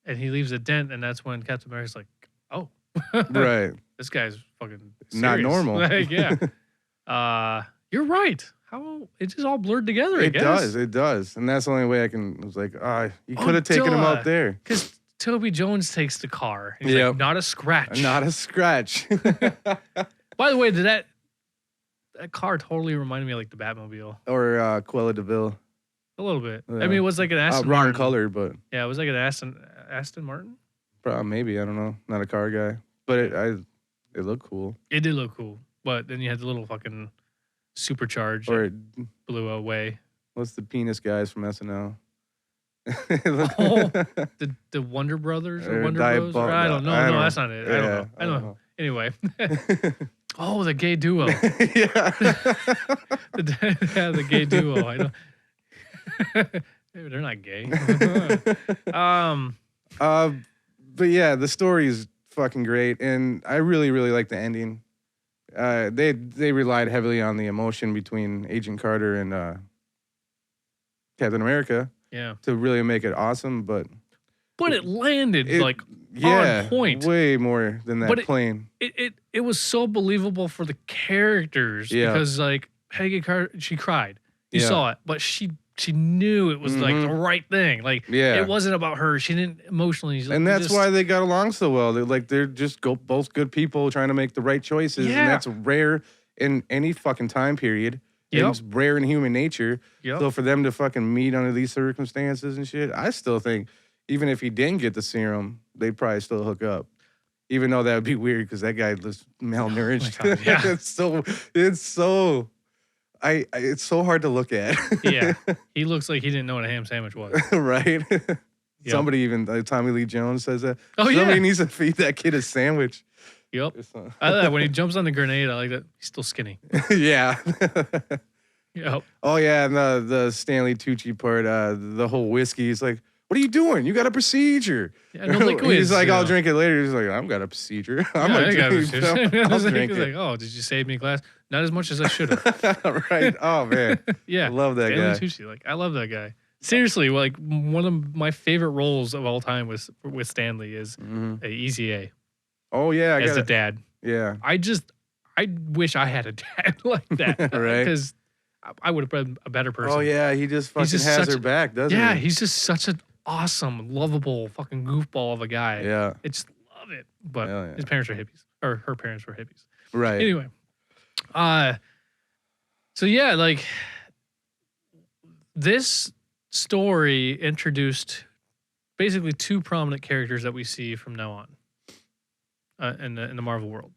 he leaves a dent, and that's when Captain America's like, oh. Right. This guy's fucking serious. Not normal. Like, yeah. You're right. How it just all blurred together, I guess. It does. And that's the only way I was like, you could have taken him out there. Because Toby Jones takes the car. He's like, not a scratch. Not a scratch. By the way, that car totally reminded me of like the Batmobile. Or Cruella de Vil. A little bit. I mean, it was like an Aston wrong Martin. color, but. Yeah, it was like an Aston Martin? Probably, maybe. I don't know. Not a car guy. But it looked cool. It did look cool. But then you had the little fucking supercharge or blew away. What's the penis guys from SNL? The Wonder Brothers or Wonder Bros? I don't know. No, that's not it. I don't know. Anyway. Oh, the gay duo. Yeah. The gay duo. I know. Maybe they're not gay. But yeah, the story is fucking great, and I really, really like the ending. They relied heavily on the emotion between Agent Carter and Captain America. Yeah. To really make it awesome, but it landed on point. Way more than that plane. It was so believable for the characters because like Peggy Carter, she cried. You saw it, but she knew it was like the right thing. Like it wasn't about her. She didn't emotionally. And that's why they got along so well. They're just both good people trying to make the right choices, and that's rare in any fucking time period. It's rare in human nature. So for them to fucking meet under these circumstances and shit, I still think even if he didn't get the serum, they'd probably still hook up. Even though that would be weird because that guy was malnourished. Oh my God, it's so hard to look at. Yeah. He looks like he didn't know what a ham sandwich was. Right? Somebody even, Tommy Lee Jones says that. Oh, Somebody needs to feed that kid a sandwich. Yep. I like that. When he jumps on the grenade, I like that. He's still skinny. Yeah. Yep. Oh, yeah. And the Stanley Tucci part, the whole whiskey, he's like, what are you doing? You got a procedure. Yeah, no liquids. He's like, I'll drink it later. He's like, I've got a procedure. I'm going to drink it. Like, oh, did you save me a glass? Not as much as I should have. Right. Oh, man. Yeah. I love that guy. Tucci. Like, I love that guy. Seriously, like one of my favorite roles of all time with Stanley is Easy A. Oh, yeah. As a dad. Yeah. I wish I had a dad like that. Right. Because I would have been a better person. Oh, yeah. He just fucking has her back, doesn't he? Yeah. He's just such an awesome, lovable fucking goofball of a guy. Yeah. I just love it. But his parents are hippies. Or her parents were hippies. Right. Anyway. So yeah, like this story introduced basically 2 prominent characters that we see from now on in the Marvel world.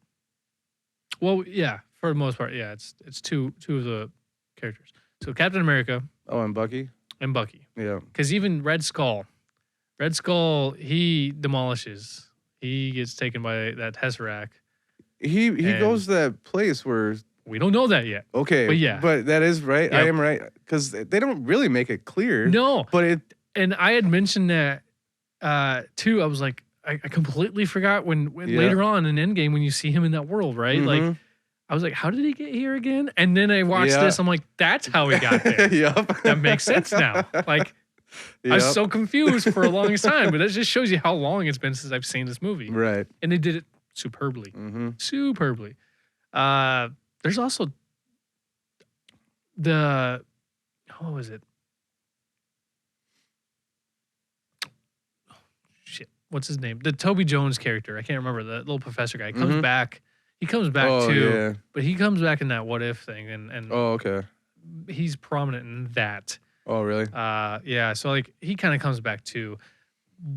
Well, yeah, for the most part, yeah, it's two of the characters. So Captain America. Oh, and Bucky. And Bucky. Yeah. Because even Red Skull, he demolishes. He gets taken by that Tesseract. He goes to that place where we don't know that yet. Okay, but that is right. Yep. I am right because they don't really make it clear. No, but and I had mentioned that too. I was like, I completely forgot when later on in Endgame when you see him in that world, right? Like I was like, how did he get here again? And then I watched this. I'm like, that's how he got there. That makes sense now. Like I was so confused for a longest time, but that just shows you how long it's been since I've seen this movie. Right. And they did it superbly. Superbly. There's also what was it? Shit. What's his name? The Toby Jones character. I can't remember. The little professor guy. Comes back. He comes back too. Yeah. But he comes back in that what if thing. And okay. He's prominent in that. Oh, really? Yeah. So like he kind of comes back too.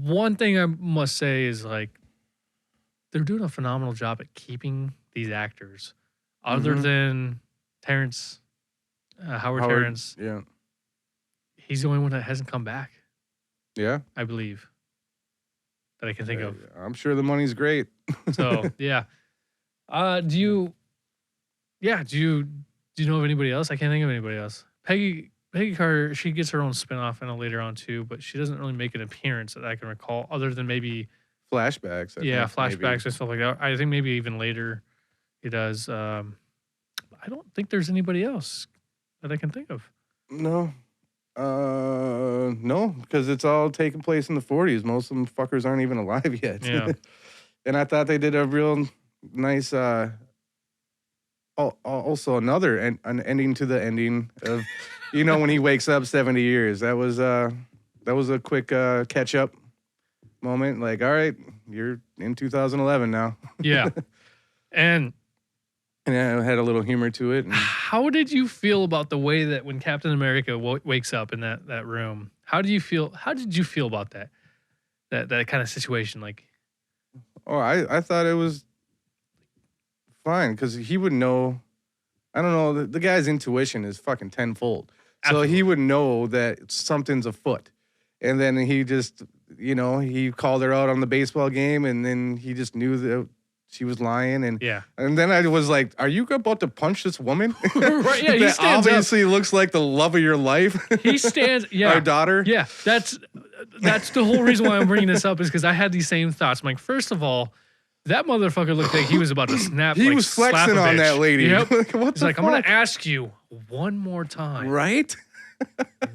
One thing I must say is like they're doing a phenomenal job at keeping these actors, other than Terrence, Howard Terrence. Yeah. He's the only one that hasn't come back. Yeah. I believe. That I can think of. I'm sure the money's great. So yeah. Do you know of anybody else? I can't think of anybody else. Peggy Carter, she gets her own spinoff in later on too, but she doesn't really make an appearance that I can recall, other than maybe flashbacks. Flashbacks and stuff like that. I think maybe even later it does. I don't think there's anybody else that I can think of. No. No, because it's all taking place in the 40s. Most of them fuckers aren't even alive yet. Yeah. And I thought they did a real nice also an ending to the ending of when he wakes up 70 years. That was a quick catch up moment. Like, all right, you're in 2011 now. Yeah. And it had a little humor to it. How did you feel about the way that when Captain America wakes up in that room? How did you feel about that kind of situation? Like, I thought it was fine because he would know. I don't know. The guy's intuition is fucking tenfold. Absolutely. So he would know that something's afoot. And then he just, he called her out on the baseball game, and then he just knew that she was lying. And then I was like, are you about to punch this woman? Right, yeah, he that stands obviously looks like the love of your life. He stands, yeah. Our daughter. Yeah, that's the whole reason why I'm bringing this up, is because I had these same thoughts. I'm like, first of all, that motherfucker looked like he was about to snap. He was flexing on that lady. Yep. He's like, I'm going to ask you one more time. Right?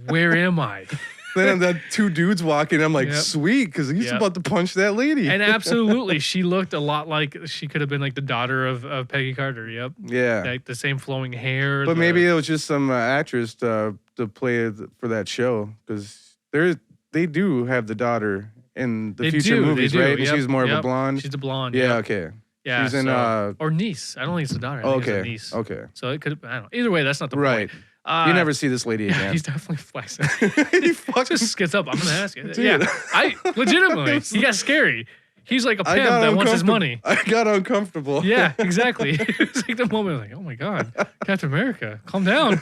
Where am I? Then the two dudes walking, I'm like, sweet, because he's about to punch that lady. And absolutely, she looked a lot like she could have been like the daughter of Peggy Carter. Yep. Yeah. Like the same flowing hair. But maybe it was just some actress to play for that show, because they do have the daughter in the future movies, right? And she's more of a blonde. She's a blonde. Yeah, okay. Yeah, she's in or niece. I don't think it's the daughter. I think it's a niece. Okay. So it could have. I don't know. Either way, that's not the point. You never see this lady again. He's definitely flexing. He fucking just gets up. I'm gonna ask you. Dude. Yeah, I legitimately. He got scary. He's like a pimp that wants his money. I got uncomfortable. Yeah, exactly. It's like the moment, like, oh my god, Captain America, calm down.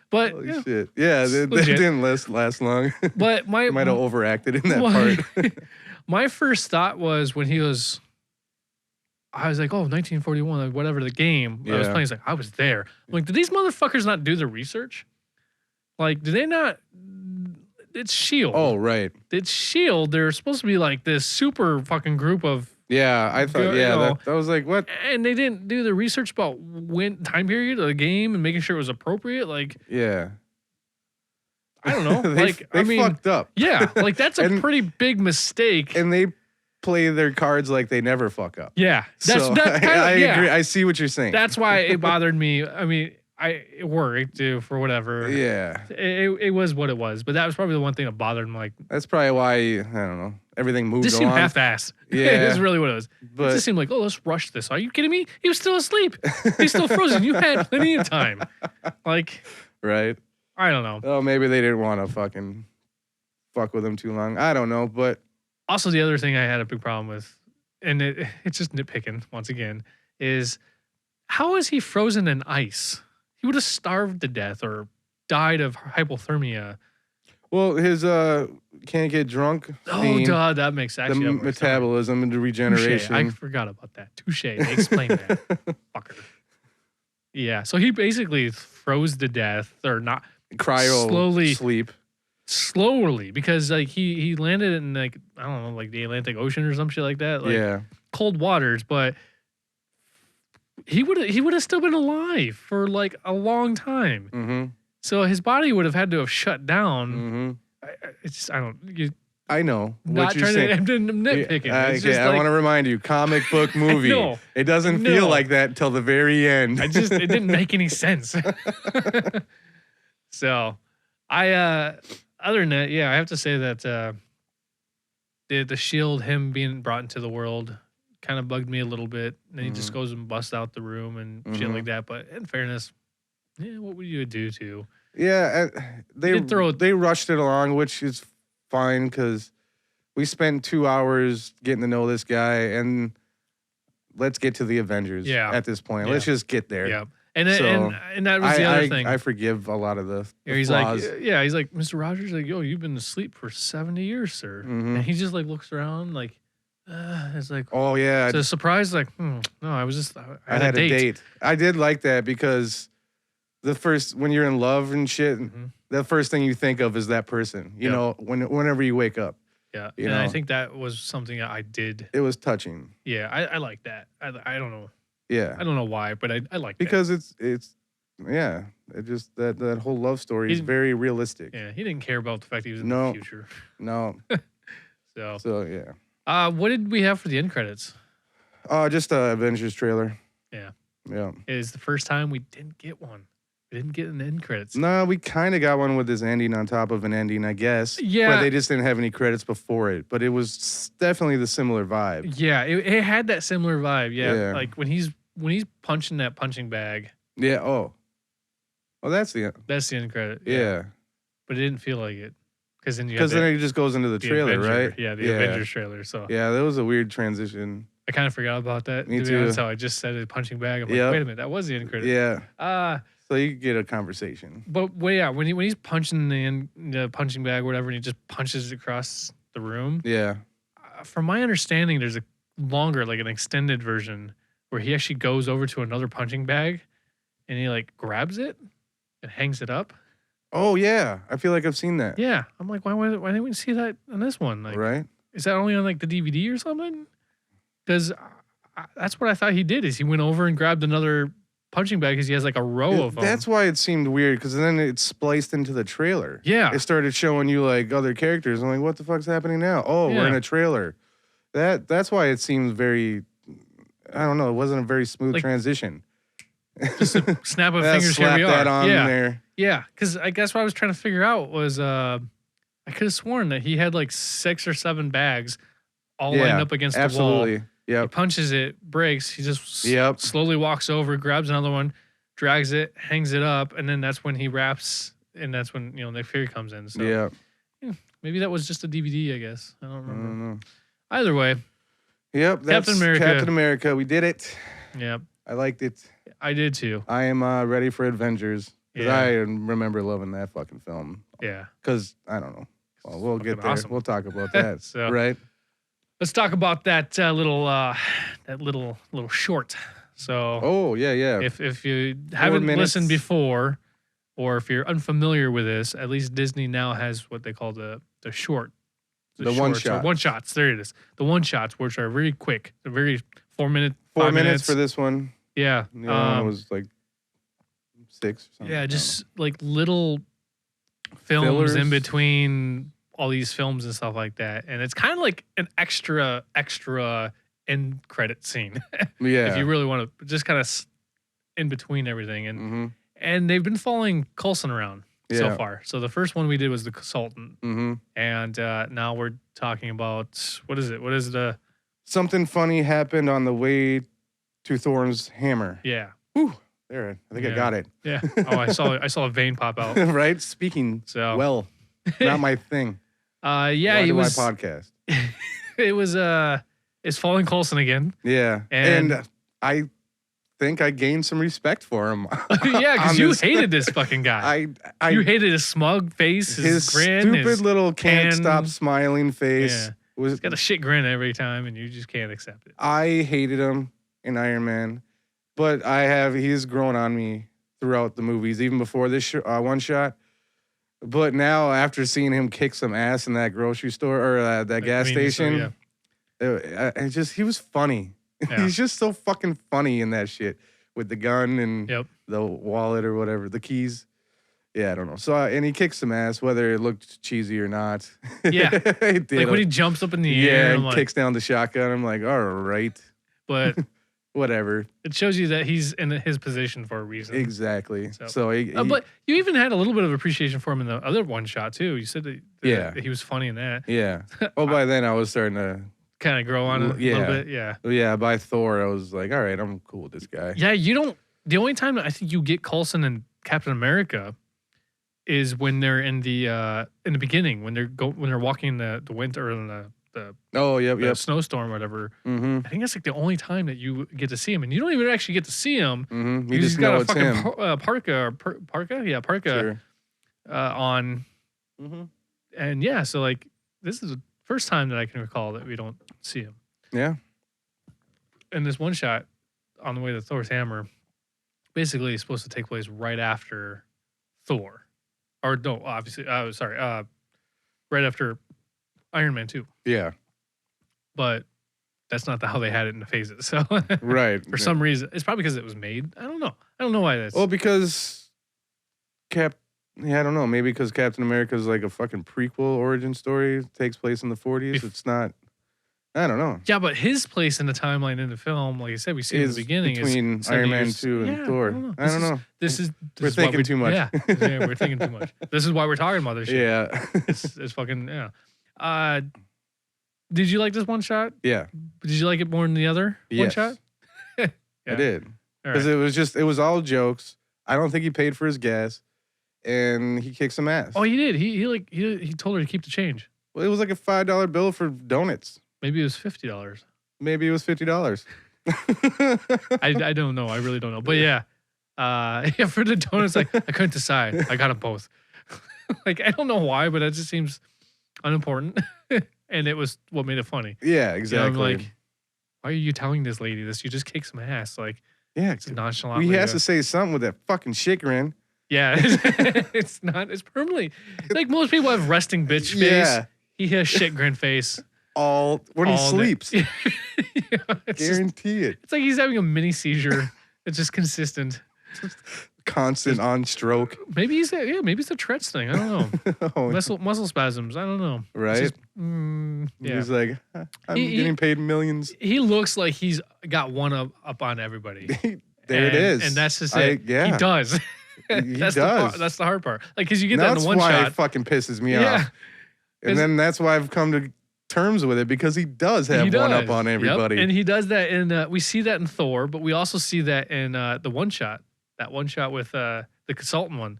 But holy shit. Yeah, they didn't last long. But might have overacted in that part. My first thought was when he was. I was like, oh, 1941, like whatever the game I was playing. It's like, I was there. I'm like, did these motherfuckers not do the research? Like, did they not? It's S.H.I.E.L.D. Oh, right. It's S.H.I.E.L.D. They're supposed to be like this super fucking group of. Yeah, I thought, that was like, what? And they didn't do the research about when time period of the game and making sure it was appropriate. Like, yeah. I don't know. they fucked up. Yeah, like that's a pretty big mistake. And they play their cards like they never fuck up. Yeah, I agree. I see what you're saying. That's why it bothered me. I mean, it worked for whatever. Yeah, it was what it was. But that was probably the one thing that bothered him. Like that's probably why I don't know. Everything moved. Just seemed half-assed. Yeah, that's really what it was. But it just seemed like, oh, let's rush this. Are you kidding me? He was still asleep. He's still frozen. You had plenty of time. Like, right? I don't know. Oh, maybe they didn't want to fucking fuck with him too long. I don't know, but. Also, the other thing I had a big problem with, and it's just nitpicking once again, is how is he frozen in ice? He would have starved to death or died of hypothermia. Well, his can't get drunk. Oh, duh, that makes actually the metabolism and the regeneration. Touché. I forgot about that. Touche. They explained that. Fucker. Yeah, so he basically froze to death or not. Cryo slowly sleep. slowly because like he landed in like I don't know like the Atlantic Ocean or some shit like that. Like, yeah. cold waters, but he would have still been alive for like a long time. Mm-hmm. So his body would have had to have shut down. Mm-hmm. I know not what you're trying saying. to nitpick it. Okay, I want to remind you, comic book movie. It doesn't feel like that till the very end. it didn't make any sense. So, other than that, yeah, I have to say that the shield, him being brought into the world, kind of bugged me a little bit. And then he just goes and busts out the room and shit like that. But in fairness, yeah, what would you do to? Yeah, they rushed it along, which is fine because we spent 2 hours getting to know this guy, and let's get to the Avengers. Yeah. At this point, let's just get there. Yeah, and that was the other thing. I forgive a lot of the he's flaws. he's like, Mr. Rogers, like, yo, you've been asleep for 70 years, sir. And he just like looks around, like, it's like, oh yeah, it's a surprise. Like, no, I was just, I had a date. I did like that because when you're in love and shit, the first thing you think of is that person. You know, whenever you wake up. Yeah, and I think that was something I did. It was touching. Yeah, I like that. I don't know. Yeah, I don't know why, but I like because it's yeah. It just that whole love story is very realistic. Yeah, he didn't care about the fact he was in the future. No. So yeah. What did we have for the end credits? Just a Avengers trailer. Yeah. Yeah. It is the first time we didn't get one. We didn't get an end credits. No, we kind of got one with this ending on top of an ending, I guess. Yeah. But they just didn't have any credits before it. But it was definitely the similar vibe. Yeah, it had that similar vibe. Yeah. Like when he's punching that punching bag. Yeah. Oh, that's the end credit. Yeah. But it didn't feel like it. Because then it just goes into the trailer, right? Yeah, the Avengers trailer. So yeah, that was a weird transition. I kind of forgot about that. Me too. That's how I just said it, punching bag. I'm like, wait a minute, that was the end credit. Yeah. So you get a conversation. But yeah, when he's punching the punching bag or whatever, and he just punches it across the room. Yeah. From my understanding, there's a longer, like an extended version where he actually goes over to another punching bag and he like grabs it and hangs it up. Oh yeah, I feel like I've seen that. Yeah, I'm like, why didn't we see that on this one? Like, right? Is that only on like the DVD or something? Because that's what I thought he did. Is he went over and grabbed another punching bag because he has like a row of them. That's why it seemed weird because then it spliced into the trailer. Yeah, it started showing you like other characters. I'm like, what the fuck's happening now? Oh, we're in a trailer. That's why it seemed very. I don't know. It wasn't a very smooth transition. Just a snap of fingers. Here we are. That on there. Yeah, because I guess what I was trying to figure out was I could have sworn that he had like 6 or 7 bags all lined up against the wall. Yep. He punches it, breaks. He just slowly walks over, grabs another one, drags it, hangs it up, and then that's when he wraps, and that's when Nick Fury comes in. So maybe that was just a DVD. I guess I don't remember. I don't know. Either way. Yep, that's Captain America. We did it. Yep. I liked it. I did too. I am ready for Avengers. Because I remember loving that fucking film. Yeah. Because, I don't know. Well, we'll get there. Awesome. We'll talk about that. Right? Let's talk about that little short. So. Oh, yeah. If you haven't listened before, or if you're unfamiliar with this, at least Disney now has what they call the short. The one-shot. One-shots. There it is. The one-shots, which are very quick. They're very 4 minutes. 4 minutes for this one. Yeah. The other one was like 6 or something. Yeah, just like little films in between all these films and stuff like that. And it's kind of like an extra end credit scene. Yeah. If you really want to just kind of in between everything. And they've been following Coulson around so far. So the first one we did was the consultant. And now we're talking about, what is it? What is the... Something funny happened on the way to Thor's hammer. Yeah. Whew. There, I think I got it. Yeah. Oh, I saw a vein pop out. Right? Speaking well. Not my thing. Yeah, it was my podcast. It was it's following Coulson again. Yeah. And I think I gained some respect for him. Yeah, because you hated this fucking guy. You hated his smug face, his grin, stupid little can't stop smiling face. Yeah. He's got a shit grin every time, and you just can't accept it. I hated him in Iron Man. But he's grown on me throughout the movies, even before this one shot. But now, after seeing him kick some ass in that grocery store or that gas station, he was funny. Yeah. He's just so fucking funny in that shit with the gun and the wallet or whatever, the keys. Yeah, I don't know. So, and he kicks some ass, whether it looked cheesy or not. Yeah. He did. Like when he jumps up in the air. And kicks down the shotgun. I'm like, all right. But whatever. It shows you that he's in his position for a reason. Exactly. So but you even had a little bit of appreciation for him in the other one shot too. You said that he was funny in that. Yeah. Oh, by then I was starting to kind of grow on it a little bit. Yeah. Yeah. By Thor, I was like, all right, I'm cool with this guy. Yeah. The only time that I think you get Coulson and Captain America is when they're in the beginning, when they're walking the winter or the snowstorm or whatever. Mm-hmm. I think that's like the only time that you get to see him, and you don't even actually get to see him. Mm-hmm. You just know it's him. Parka sure. On. Mm-hmm. And so like this is the first time that I can recall that we don't see him. Yeah. And this one shot on the way to Thor's hammer, basically is supposed to take place right after Thor. Or no, obviously, right after Iron Man 2. Yeah. But that's not how they had it in the phases. So right. For some reason, it's probably because it was made. I don't know. I don't know why that's. Well, because I don't know. Maybe because Captain America is like a fucking prequel origin story. It takes place in the 40s. It's not. I don't know. Yeah, but his place in the timeline in the film, like I said, we see in the beginning between Iron Man 2 and Thor. I don't know. We're thinking too much. Yeah, we're thinking too much. This is why we're talking about this shit. Yeah. It's fucking did you like this one shot? Yeah. Did you like it more than the other one shot? Yeah. I did. Because it was all jokes. I don't think he paid for his gas, and he kicked some ass. Oh, he did. He told her to keep the change. Well, it was like a $5 bill for donuts. Maybe it was $50. Maybe it was $50. I don't know. I really don't know. But for the donuts, like I couldn't decide. I got them both. Like I don't know why, but it just seems unimportant. And it was what made it funny. Yeah, exactly. You know, I'm like, why are you telling this lady this? You just kick some ass. Like, it's nonchalant. He has to say something with that fucking shaker. Yeah, it's permanently. Like most people have resting bitch face. Yeah. He has shit grin face. When he sleeps. Guarantee it. It's like he's having a mini seizure. It's just consistent. Constant on stroke. Maybe it's a Tourette's thing. I don't know. Muscle spasms. I don't know. Right? Just, He's like, I'm getting paid millions. He looks like he's got one up on everybody. It is. And that's just it. Yeah. He does. That's the hard part. Like, because you get that in the one shot. That's why it fucking pisses me off. And then that's why I've come to terms with it, because he does have one up on everybody. Yep. And he does that in, we see that in Thor, but we also see that in the one shot. That one shot with the consultant one.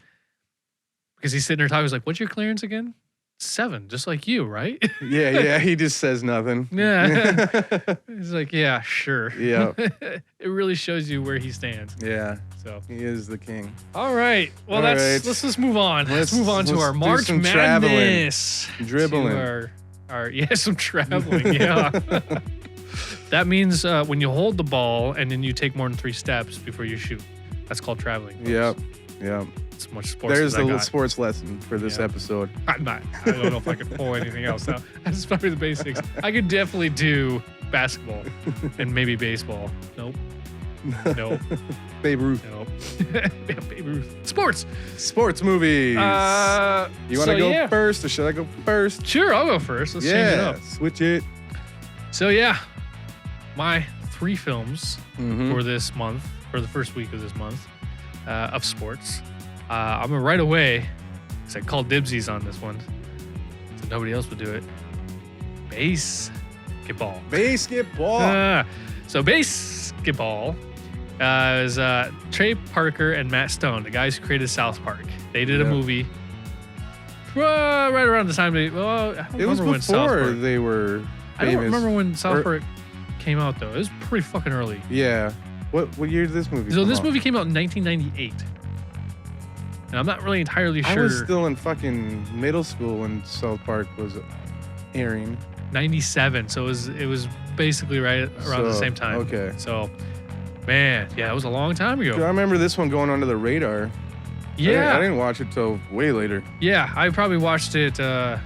Because he's sitting there talking, he's like, what's your clearance again? 7, just like you, right? Yeah, he just says nothing. Yeah. He's like, yeah, sure. Yeah. It really shows you where he stands. Yeah. So he is the king. All right. Well, let's just move on. Let's move on to our March Madness. Dribbling. Some traveling, yeah. That means when you hold the ball and then you take more than 3 steps before you shoot. That's called traveling. Yep. It's much sports. There's the little sports lesson for this episode. I don't know if I could pull anything else out. That's probably the basics. I could definitely do basketball and maybe baseball. Nope. Babe Ruth. Nope. Babe Ruth. Sports movies. You want to go first, or should I go first? Sure, I'll go first. Let's change it up. Switch it. So my 3 films for this month, for the first week of this month, of sports. I'm gonna right away, because I called dibsies on this one, so nobody else would do it. Basketball. So basketball is Trey Parker and Matt Stone, the guys who created South Park. They did a movie right around the time it was before they were famous. I don't remember when South Park came out, though. It was pretty fucking early. Yeah. What year did this movie come out? This movie came out in 1998. And I'm not really entirely sure. I was still in fucking middle school when South Park was airing. 97. So it was basically right around the same time. Okay. So, man, it was a long time ago. I remember this one going under the radar. Yeah. I didn't watch it till way later. Yeah, I probably watched it. I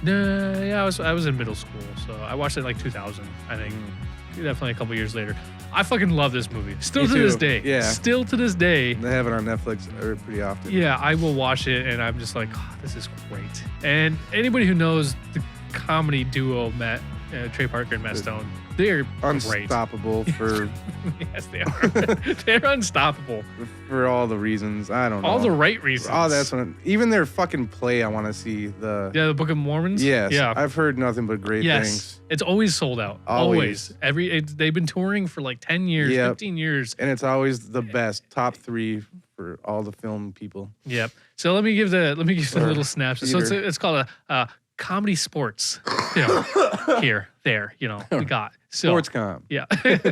was in middle school, so I watched it like 2000. I think definitely a couple years later. I fucking love this movie. Still to this day. Yeah. Still to this day. They have it on Netflix pretty often. Yeah, I will watch it, and I'm just like, oh, this is great. And anybody who knows the comedy duo Trey Parker and Matt Stone, they're unstoppable great. for yes, they are. They're unstoppable for all the reasons. I don't know. All the right reasons. Oh, that's what. Even their fucking play, I want to see the Book of Mormons. Yes. Yeah. I've heard nothing but great things. It's always sold out. Always. They've been touring for like 10 years, 15 years, and it's always the best. Top 3 for all the film people. Yep. So let me give the little snapshot. So it's called a comedy sports film. There, we got. So, sports com. Yeah,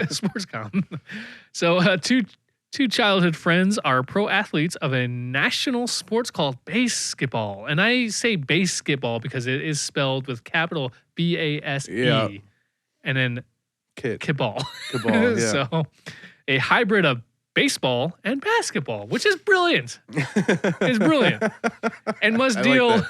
sports com. So two childhood friends are pro athletes of a national sports called basketball. And I say basketball because it is spelled with capital BASE. Yeah. And then Kiball. Yeah. So a hybrid of baseball and basketball, which is brilliant. It's brilliant. And must deal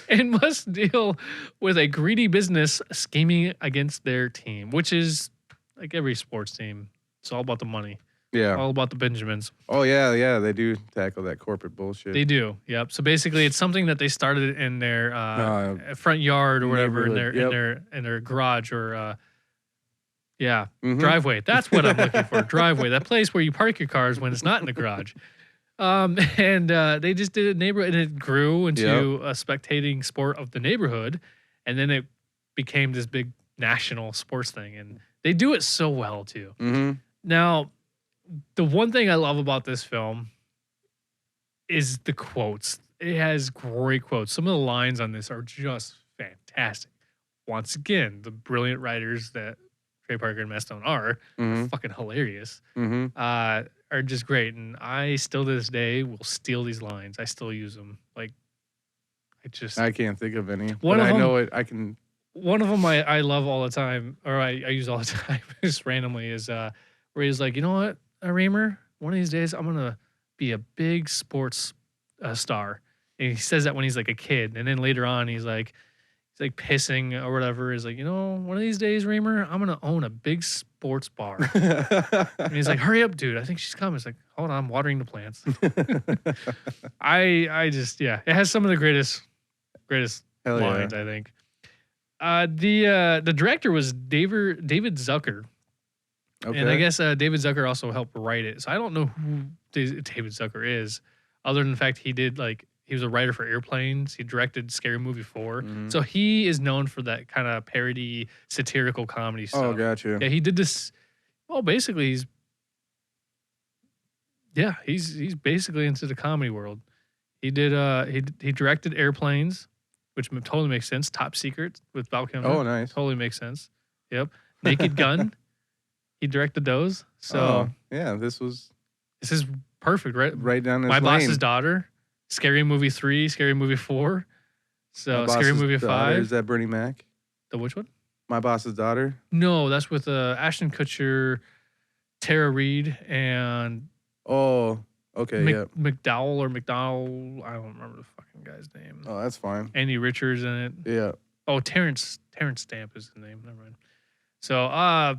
and must deal with a greedy business scheming against their team, which is like every sports team. It's all about the money. Yeah. All about the Benjamins. Oh yeah, they do tackle that corporate bullshit. They do. Yep. So basically it's something that they started in their front yard or whatever, in their garage or driveway. That's what I'm looking for. Driveway. That place where you park your cars when it's not in the garage. And they just did a neighborhood, and it grew into a spectating sport of the neighborhood, and then it became this big national sports thing, and they do it so well too. Mm-hmm. Now, the one thing I love about this film is the quotes. It has great quotes. Some of the lines on this are just fantastic. Once again, the brilliant writers that Trey Parker and Matt Stone are fucking hilarious. Are just great, and I still to this day will steal these lines. I still use them. Like, I can't think of any. I know it. I can. One of them I love all the time, or I use all the time, just randomly, is where he's like, you know what, Raymer, one of these days I'm gonna be a big sports star, and he says that when he's like a kid, and then later on he's like pissing or whatever. Is like, you know, one of these days, Raymer, I'm gonna own a big sports bar. And he's like, hurry up, dude. I think she's coming. It's like, hold on, I'm watering the plants. I just, it has some of the greatest lines, I think. The director was David Zucker. Okay. And I guess David Zucker also helped write it. So I don't know who David Zucker is, other than the fact he was a writer for Airplanes. He directed Scary Movie 4. So he is known for that kind of parody, satirical comedy stuff. Oh, gotcha. Yeah, he did this. Well, basically, he's basically into the comedy world. He did. He directed Airplanes, which totally makes sense. Top Secret with Val Kilmer. Oh, nice. Totally makes sense. Yep. Naked Gun. He directed those. So this is perfect, right? Right down his My lane. Boss's Daughter. Scary Movie 3, Scary Movie 4. So Scary Movie 5. Is that Bernie Mac? The which one? My Boss's Daughter. No, that's with Ashton Kutcher, Tara Reid, and McDowell or McDowell. I don't remember the fucking guy's name. Oh, that's fine. Andy Richards in it. Yeah. Oh, Terrence Stamp is the name. Never mind. So, I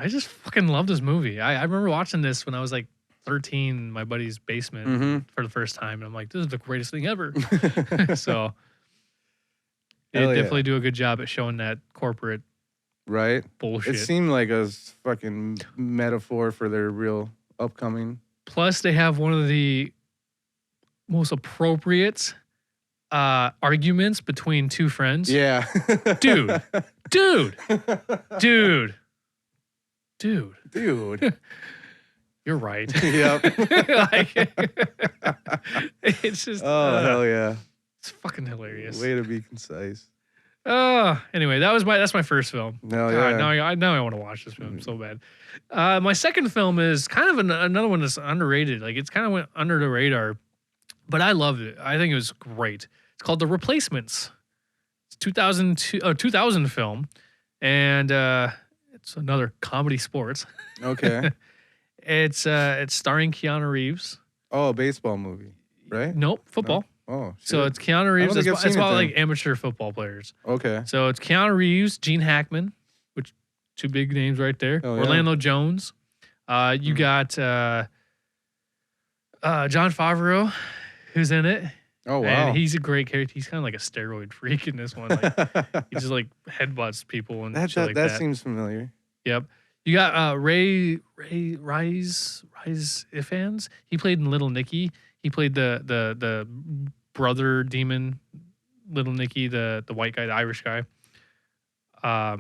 just fucking love this movie. I remember watching this when I was like 13 in my buddy's basement for the first time, and I'm like, this is the greatest thing ever. So they definitely do a good job at showing that corporate bullshit. It seemed like a fucking metaphor for their real upcoming. Plus, they have one of the most appropriate arguments between two friends. Yeah. Dude. You're right. Yep. It's just. Hell yeah. It's fucking hilarious. Way to be concise. Anyway, that's my first film. No, yeah. Now I want to watch this film so bad. My second film is kind of another one that's underrated. Like, it's kind of went under the radar, but I loved it. I think it was great. It's called The Replacements. It's 2000 film, and it's another comedy sports. Okay. It's starring Keanu Reeves. Oh, a baseball movie, right? Nope, football. No? Oh, shit. So it's Keanu Reeves. think I've It's seen it about then. like amateur football players. Okay. So it's Keanu Reeves, Gene Hackman, which two big names right there. Oh, yeah. Orlando Jones. You got John Favreau, who's in it. Oh, wow. And he's a great character. He's kind of like a steroid freak in this one. Like, he just like headbutts people and shit like that. That seems familiar. Yep. You got Rise Ifans. He played in Little Nicky. He played the brother demon, Little Nicky, the white guy, the Irish guy. I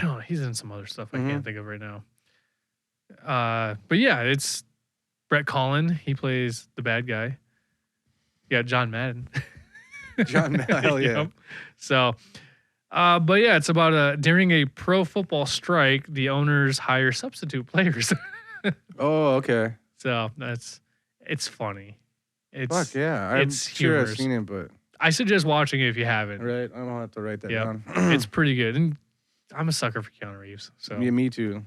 don't know. He's in some other stuff I can't think of right now. But yeah, it's Brett Collin. He plays the bad guy. You got John Madden. John Madden, hell yeah. Yep. So, but yeah, it's about during a pro football strike, the owners hire substitute players. Oh, okay. So it's funny. Fuck yeah. I'm sure I've seen it, but I suggest watching it if you haven't. Right. I don't have to write that down. It's pretty good. And I'm a sucker for Keanu Reeves. So yeah, me too.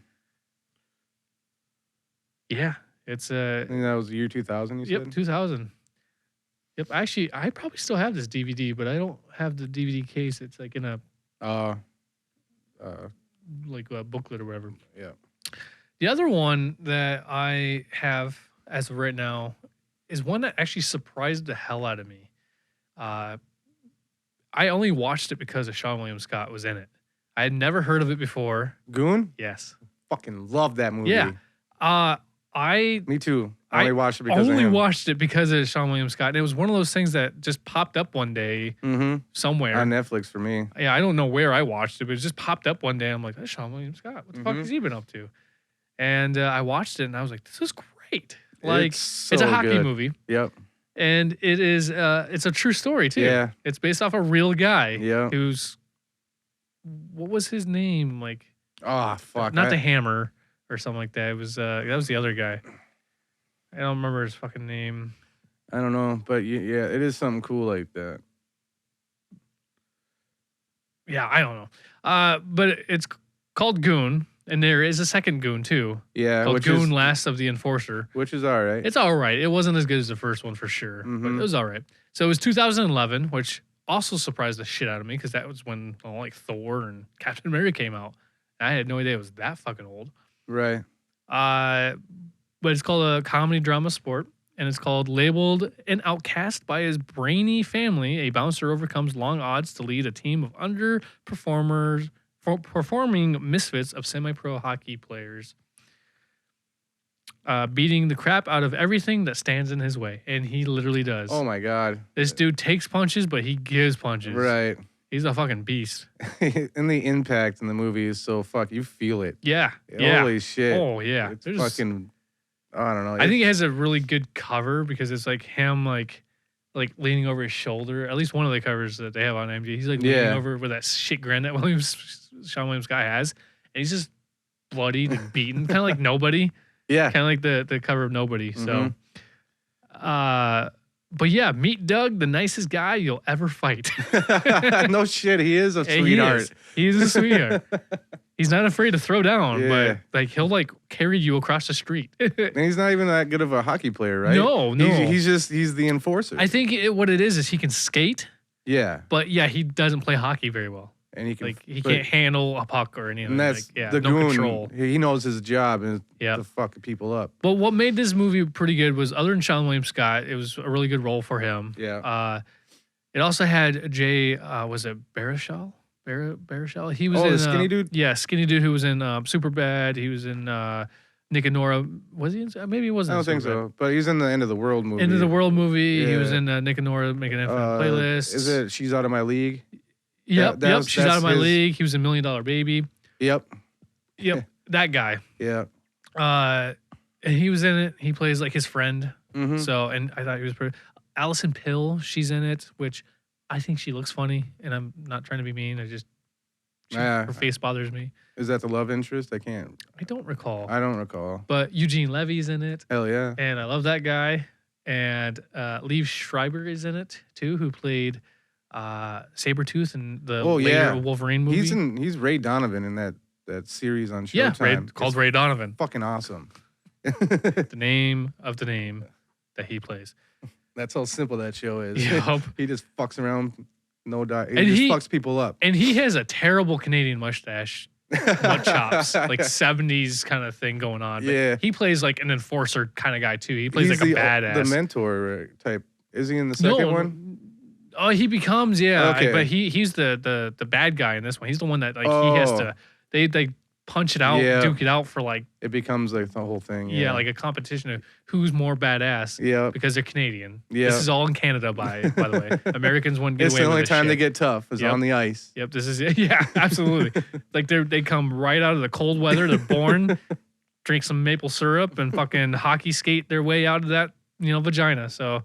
Yeah. It's I think that was the year 2000, you said? Yep, 2000. Yep. Actually, I probably still have this DVD, but I don't have the DVD case. It's like in a like a booklet or whatever. Yeah. The other one that I have as of right now is one that actually surprised the hell out of me. I only watched it because of Sean William Scott was in it. I had never heard of it before. Goon? Yes. Fucking love that movie. Yeah. Me too. I only watched it because of him. only watched it because of Sean William Scott. And it was one of those things that just popped up one day somewhere. On Netflix for me. Yeah, I don't know where I watched it, but it just popped up one day. I'm like, that's Sean William Scott. What the fuck has he been up to? And I watched it and I was like, this is great. Like, it's a hockey movie. Yep. And it is, it's a true story too. Yeah. It's based off a real guy. Yeah. Who's, what was his name? Like, oh, fuck. Not the Hammer or something like that. It was, that was the other guy. I don't remember his fucking name. I don't know, but yeah, it is something cool like that. Yeah, I don't know. But it's called Goon, and there is a second Goon too. Yeah, called Goon Last of the Enforcer. Which is all right. It's all right. It wasn't as good as the first one for sure, but it was all right. So it was 2011, which also surprised the shit out of me because that was when like Thor and Captain America came out. I had no idea it was that fucking old. Right. But it's called a comedy drama sport, and it's called Labeled an Outcast by His Brainy Family. A bouncer overcomes long odds to lead a team of underperformers, performing misfits of semi-pro hockey players, beating the crap out of everything that stands in his way, and he literally does. Oh my god! This dude takes punches, but he gives punches. Right. He's a fucking beast. And the impact in the movie is so you feel it. Yeah. Holy shit. Oh yeah. It's fucking. I don't know. I think it has a really good cover because it's like him like leaning over his shoulder. At least one of the covers that they have on MG. He's like leaning over with that shit grin that Sean Williams guy has, and he's just bloodied and beaten, kind of like Nobody. Yeah. Kind of like the cover of Nobody. So, but yeah, meet Doug, the nicest guy you'll ever fight. No shit, he is a sweetheart. He is a sweetheart. He's not afraid to throw down, but like he'll like carry you across the street. And he's not even that good of a hockey player, right? No. He's the enforcer. I think what it is he can skate. Yeah. But yeah, he doesn't play hockey very well. And he can't handle a puck or anything. And that's no Goon. Control. He knows his job and to fuck people up. But what made this movie pretty good was, other than Sean William Scott, it was a really good role for him. Yeah. It also had Jay, was it Baruchel? Baruchel? He was in the skinny dude? Yeah, skinny dude who was in Superbad. He was in Nick and Nora. Was he in? Maybe he wasn't. I don't think so. But he's in the End of the World movie. End of the World movie. Yeah. He was in Nick and Nora Make an Infinite Playlist. Is it She's Out of My League? Yep. She's Out of My League. He was in $1 Million Baby. Yep. That guy. Yeah. And he was in it. He plays like his friend. Mm-hmm. So, and I thought he was pretty. Allison Pill, she's in it, which I think she looks funny, and I'm not trying to be mean. Her face bothers me. Is that the love interest? I don't recall. I don't recall. But Eugene Levy's in it. Hell yeah. And I love that guy. And Liev Schreiber is in it too, who played. Sabretooth in the later Wolverine movie. He's Ray Donovan in that that series on Showtime. Yeah, called Ray Donovan. Fucking awesome. The name of the name that he plays. That's how simple that show is. Yep. He just fucks around, no doubt. He fucks people up. And he has a terrible Canadian mustache, butt chops, like 70s kind of thing going on. But yeah. he plays like an enforcer kind of guy too. He plays like a badass. The mentor type. Is he in the second one? Oh, he becomes, yeah. Okay. But he's the bad guy in this one. He's the one that like he has to. They punch it out, duke it out for like. It becomes like the whole thing. Yeah, like a competition of who's more badass. Yeah. Because they're Canadian. Yeah. This is all in Canada, by the way. Americans wouldn't get away with It's the only this time shit. they get tough is on the ice. Yep, this is it. Yeah, absolutely. Like they come right out of the cold weather. They're born, drink some maple syrup, and fucking hockey skate their way out of that vagina. So.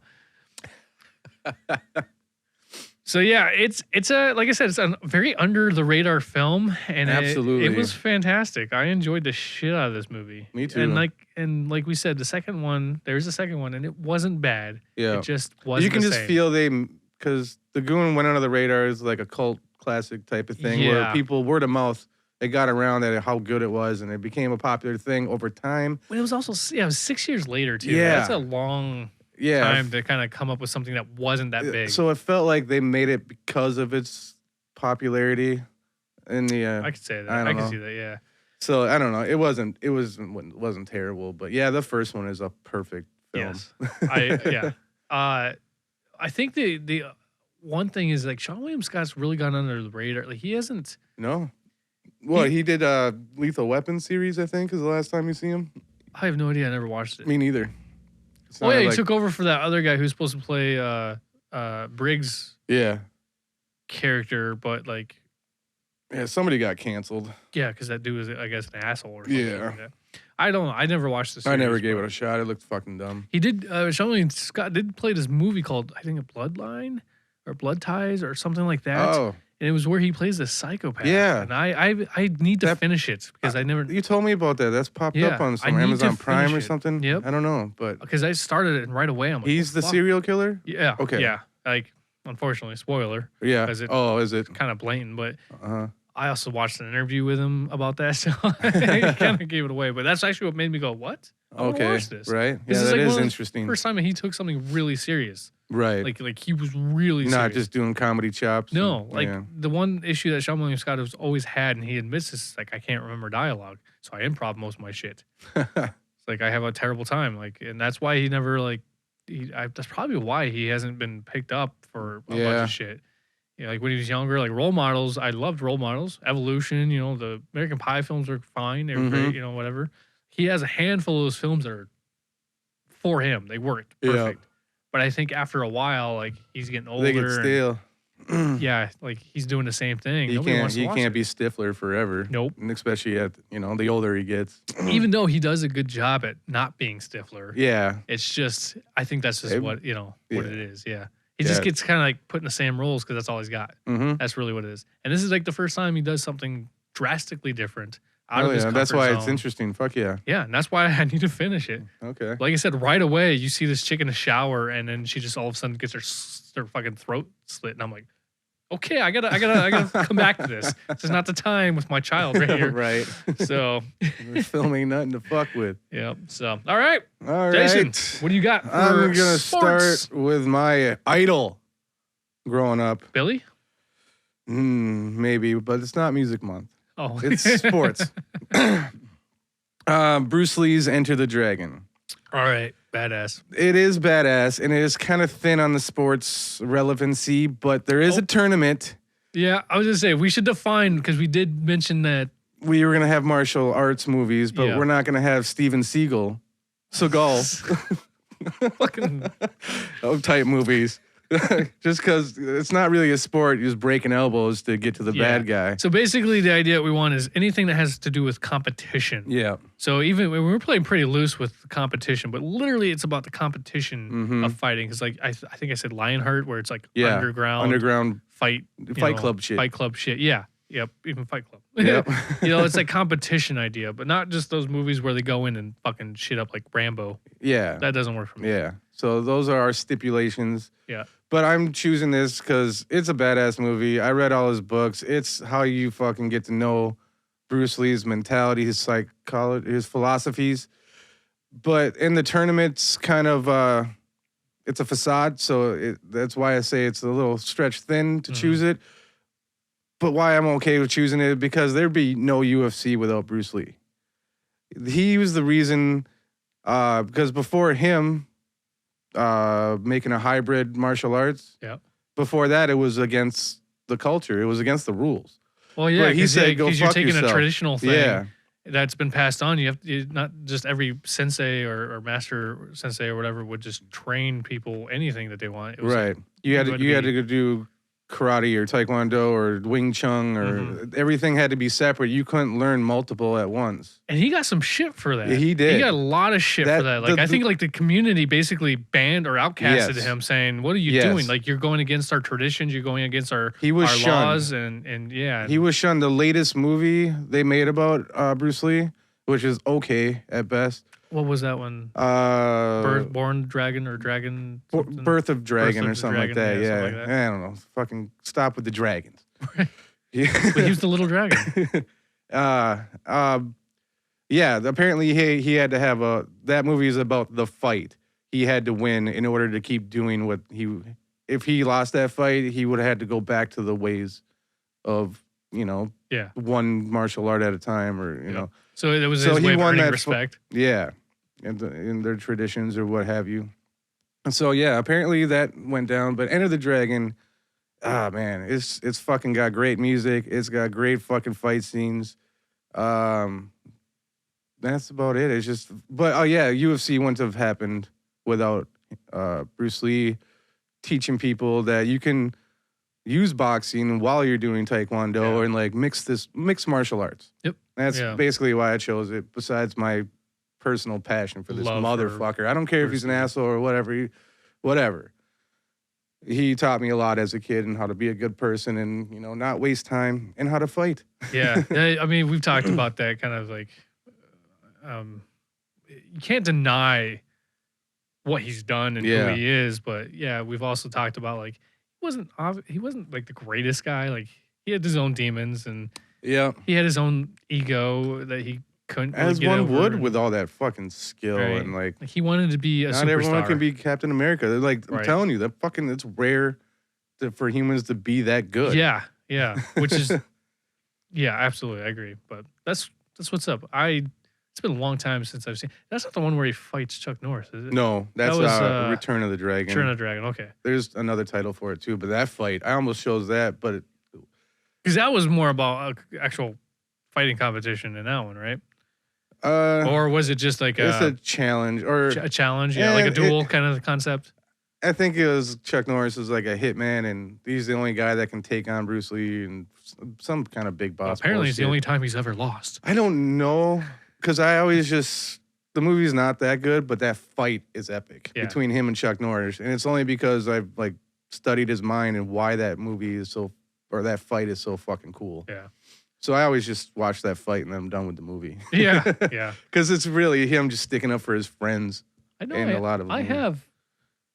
So yeah, it's a, like I said, it's a very under the radar film, and absolutely it was fantastic. I enjoyed the shit out of this movie. Me too. And like we said, there's a second one, and it wasn't bad. Yeah, it just wasn't. You can the just same. feel because the Goon went under the radar is like a cult classic type of thing where people word of mouth. It got around that how good it was, and it became a popular thing over time. But it was also it was 6 years later too. Yeah, that's a long. Time to kind of come up with something that wasn't that big. So it felt like they made it because of its popularity. In the I could say that. I can see that. Yeah. So I don't know. It wasn't terrible, but yeah, the first one is a perfect film. Yes. I think the one thing is like Sean William Scott's really gone under the radar. Like he hasn't. No. Well, he did Lethal Weapon series. I think is the last time you see him. I have no idea. I never watched it. Me neither. Oh yeah, he took over for that other guy who's supposed to play Briggs. Yeah. Character, but like. Yeah, somebody got canceled. Yeah, because that dude was, I guess, an asshole or something. Yeah. Like that. I don't know. I never watched this. I never gave it a shot. It looked fucking dumb. He did. Sean William Scott did play this movie called, I think, Bloodline or Blood Ties or something like that. Oh. And it was where he plays this psychopath. Yeah. And I need to finish it because I never. You told me about that. That's popped up on some Amazon Prime or something. Yep. I don't know, but because I started it and right away I'm like, he's the serial killer. Yeah. Okay. Yeah. Like, unfortunately, spoiler. Yeah. Is it kind of blatant? But I also watched an interview with him about that, so I kind of gave it away. But that's actually what made me go, "What? I wanna watch this." Right? This Yeah, that is is interesting. First time he took something really serious. Right. Like he was really not serious. just doing comedy chops. No, the one issue that Sean William Scott has always had, and he admits this, is like I can't remember dialogue, so I improv most of my shit. It's like I have a terrible time, like, and that's why he never that's probably why he hasn't been picked up for a bunch of shit. You know, like when he was younger, like Role Models, I loved Role Models, Evolution. You know, the American Pie films are fine, they were great. You know, whatever. He has a handful of those films that are for him. They worked perfect. But I think after a while, like he's getting older. They get stale. Yeah, like he's doing the same thing. He can't be Stifler forever. Nope. And especially at the older he gets. Even though he does a good job at not being Stifler. Yeah. It's just I think that's just what it is. Yeah. He just gets kind of like put in the same roles because that's all he's got. That's really what it is. And this is like the first time he does something drastically different. Out of his comfort that's why zone. it's interesting. Fuck yeah. Yeah, and that's why I need to finish it. Okay. Like I said, right away you see this chick in a shower, and then she just all of a sudden gets her fucking throat slit, and I'm like, okay, I gotta come back to this. This is not the time with my child right here. Right. So we're filming nothing to fuck with. Yep. So all right, Jason, what do you got? I'm gonna sports? start with my idol growing up. Billy? Maybe, but it's not Music Month. Oh, it's sports. Bruce Lee's Enter the Dragon. All right, badass. It is badass, and it is kind of thin on the sports relevancy, but there is a tournament. Yeah, I was gonna say we should define because we did mention that we were gonna have martial arts movies, but we're not gonna have Steven Seagal fucking type movies. Just because it's not really a sport, you're just breaking elbows to get to the bad guy. So basically, the idea we want is anything that has to do with competition. Yeah. So even when we're playing pretty loose with the competition, but literally it's about the competition of fighting. Because like I think I said Lionheart, where it's like underground fight club shit. Fight club shit. Yeah. Yep. Even Fight Club. Yep. It's like competition idea, but not just those movies where they go in and fucking shit up like Rambo. Yeah. That doesn't work for me. Yeah. So those are our stipulations. Yeah. But I'm choosing this because it's a badass movie. I read all his books. It's how you fucking get to know Bruce Lee's mentality, his psychology, his philosophies. But in the tournaments, kind of, it's a facade. So that's why I say it's a little stretched thin to choose it. But why I'm okay with choosing it, because there'd be no UFC without Bruce Lee. He was the reason, because before him making a hybrid martial arts, before that, it was against the culture. It was against the rules. Well, yeah, he said, "Go fuck you're taking yourself." a traditional thing that's been passed on. You have not just every sensei or master sensei or whatever would just train people anything that they want. It was Right. like, You had to go do karate or taekwondo or Wing Chun or everything had to be separate. You couldn't learn multiple at once. And he got some shit for that. He did. He got a lot of shit for that. Like I think like the community basically banned or outcasted him, saying, "What are you doing? Like you're going against our traditions. You're going against our laws." And he was shunned. The latest movie they made about Bruce Lee, which is okay at best. What was that one? Born Dragon or Dragon? Birth of Dragon or something like that. Yeah. Something like that. I don't know. Fucking stop with the dragons. But he was the little dragon. Yeah. Apparently he had to have that movie is about the fight. He had to win in order to keep doing what if he lost that fight, he would have had to go back to the ways of, one martial art at a time or, know. So it was his way of earning respect. In their traditions or what have you. And so, apparently that went down. But Enter the Dragon, man, it's fucking got great music. It's got great fucking fight scenes. That's about it. It's just, but UFC wouldn't have happened without Bruce Lee teaching people that you can use boxing while you're doing taekwondo and like mix martial arts. Yep. That's basically why I chose it, besides my personal passion for this motherfucker. I don't care if he's an asshole or whatever. Whatever. He taught me a lot as a kid and how to be a good person and, not waste time and how to fight. Yeah. I mean, we've talked about that kind of like, you can't deny what he's done and who he is. But we've also talked about like, he wasn't like the greatest guy. Like he had his own demons and he had his own ego that he couldn't as really one would with all that fucking skill and like he wanted to be a not superstar. Everyone can be Captain America. They're like I'm telling you, it's rare for humans to be that good. Yeah, which is absolutely, I agree. But that's what's up. It's been a long time since I've seen. That's not the one where he fights Chuck Norris, is it? No, that's Return of the Dragon. Return of the Dragon. Okay. There's another title for it too, but that fight I almost chose that, but because that was more about actual fighting competition in that one, right? Or was it just like it's a challenge or a challenge? Yeah, like a duel kind of concept. I think it was Chuck Norris is like a hitman, and he's the only guy that can take on Bruce Lee and some kind of big boss. Well, apparently, it's the only time he's ever lost. I don't know, because I always the movie's not that good, but that fight is epic between him and Chuck Norris, and it's only because I've like studied his mind and why that movie is that fight is so fucking cool. Yeah. So I always just watch that fight and then I'm done with the movie. Yeah. Because it's really him just sticking up for his friends. I know. A lot of them. I have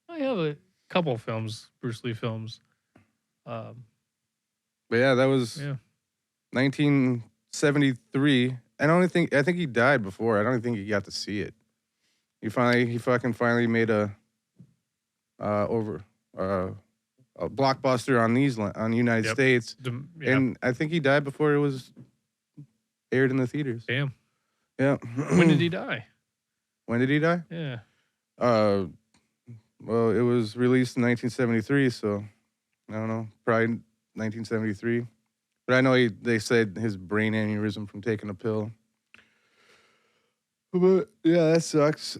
a couple films, Bruce Lee films. But that was 1973. I think he died before. I don't think he got to see it. He finally made a blockbuster on the United States, and I think he died before it was aired in the theaters. Damn. Yeah. When did he die? When did he die? Yeah. Well, it was released in 1973, so I don't know, probably 1973. But I know they said his brain aneurysm from taking a pill. But yeah, that sucks.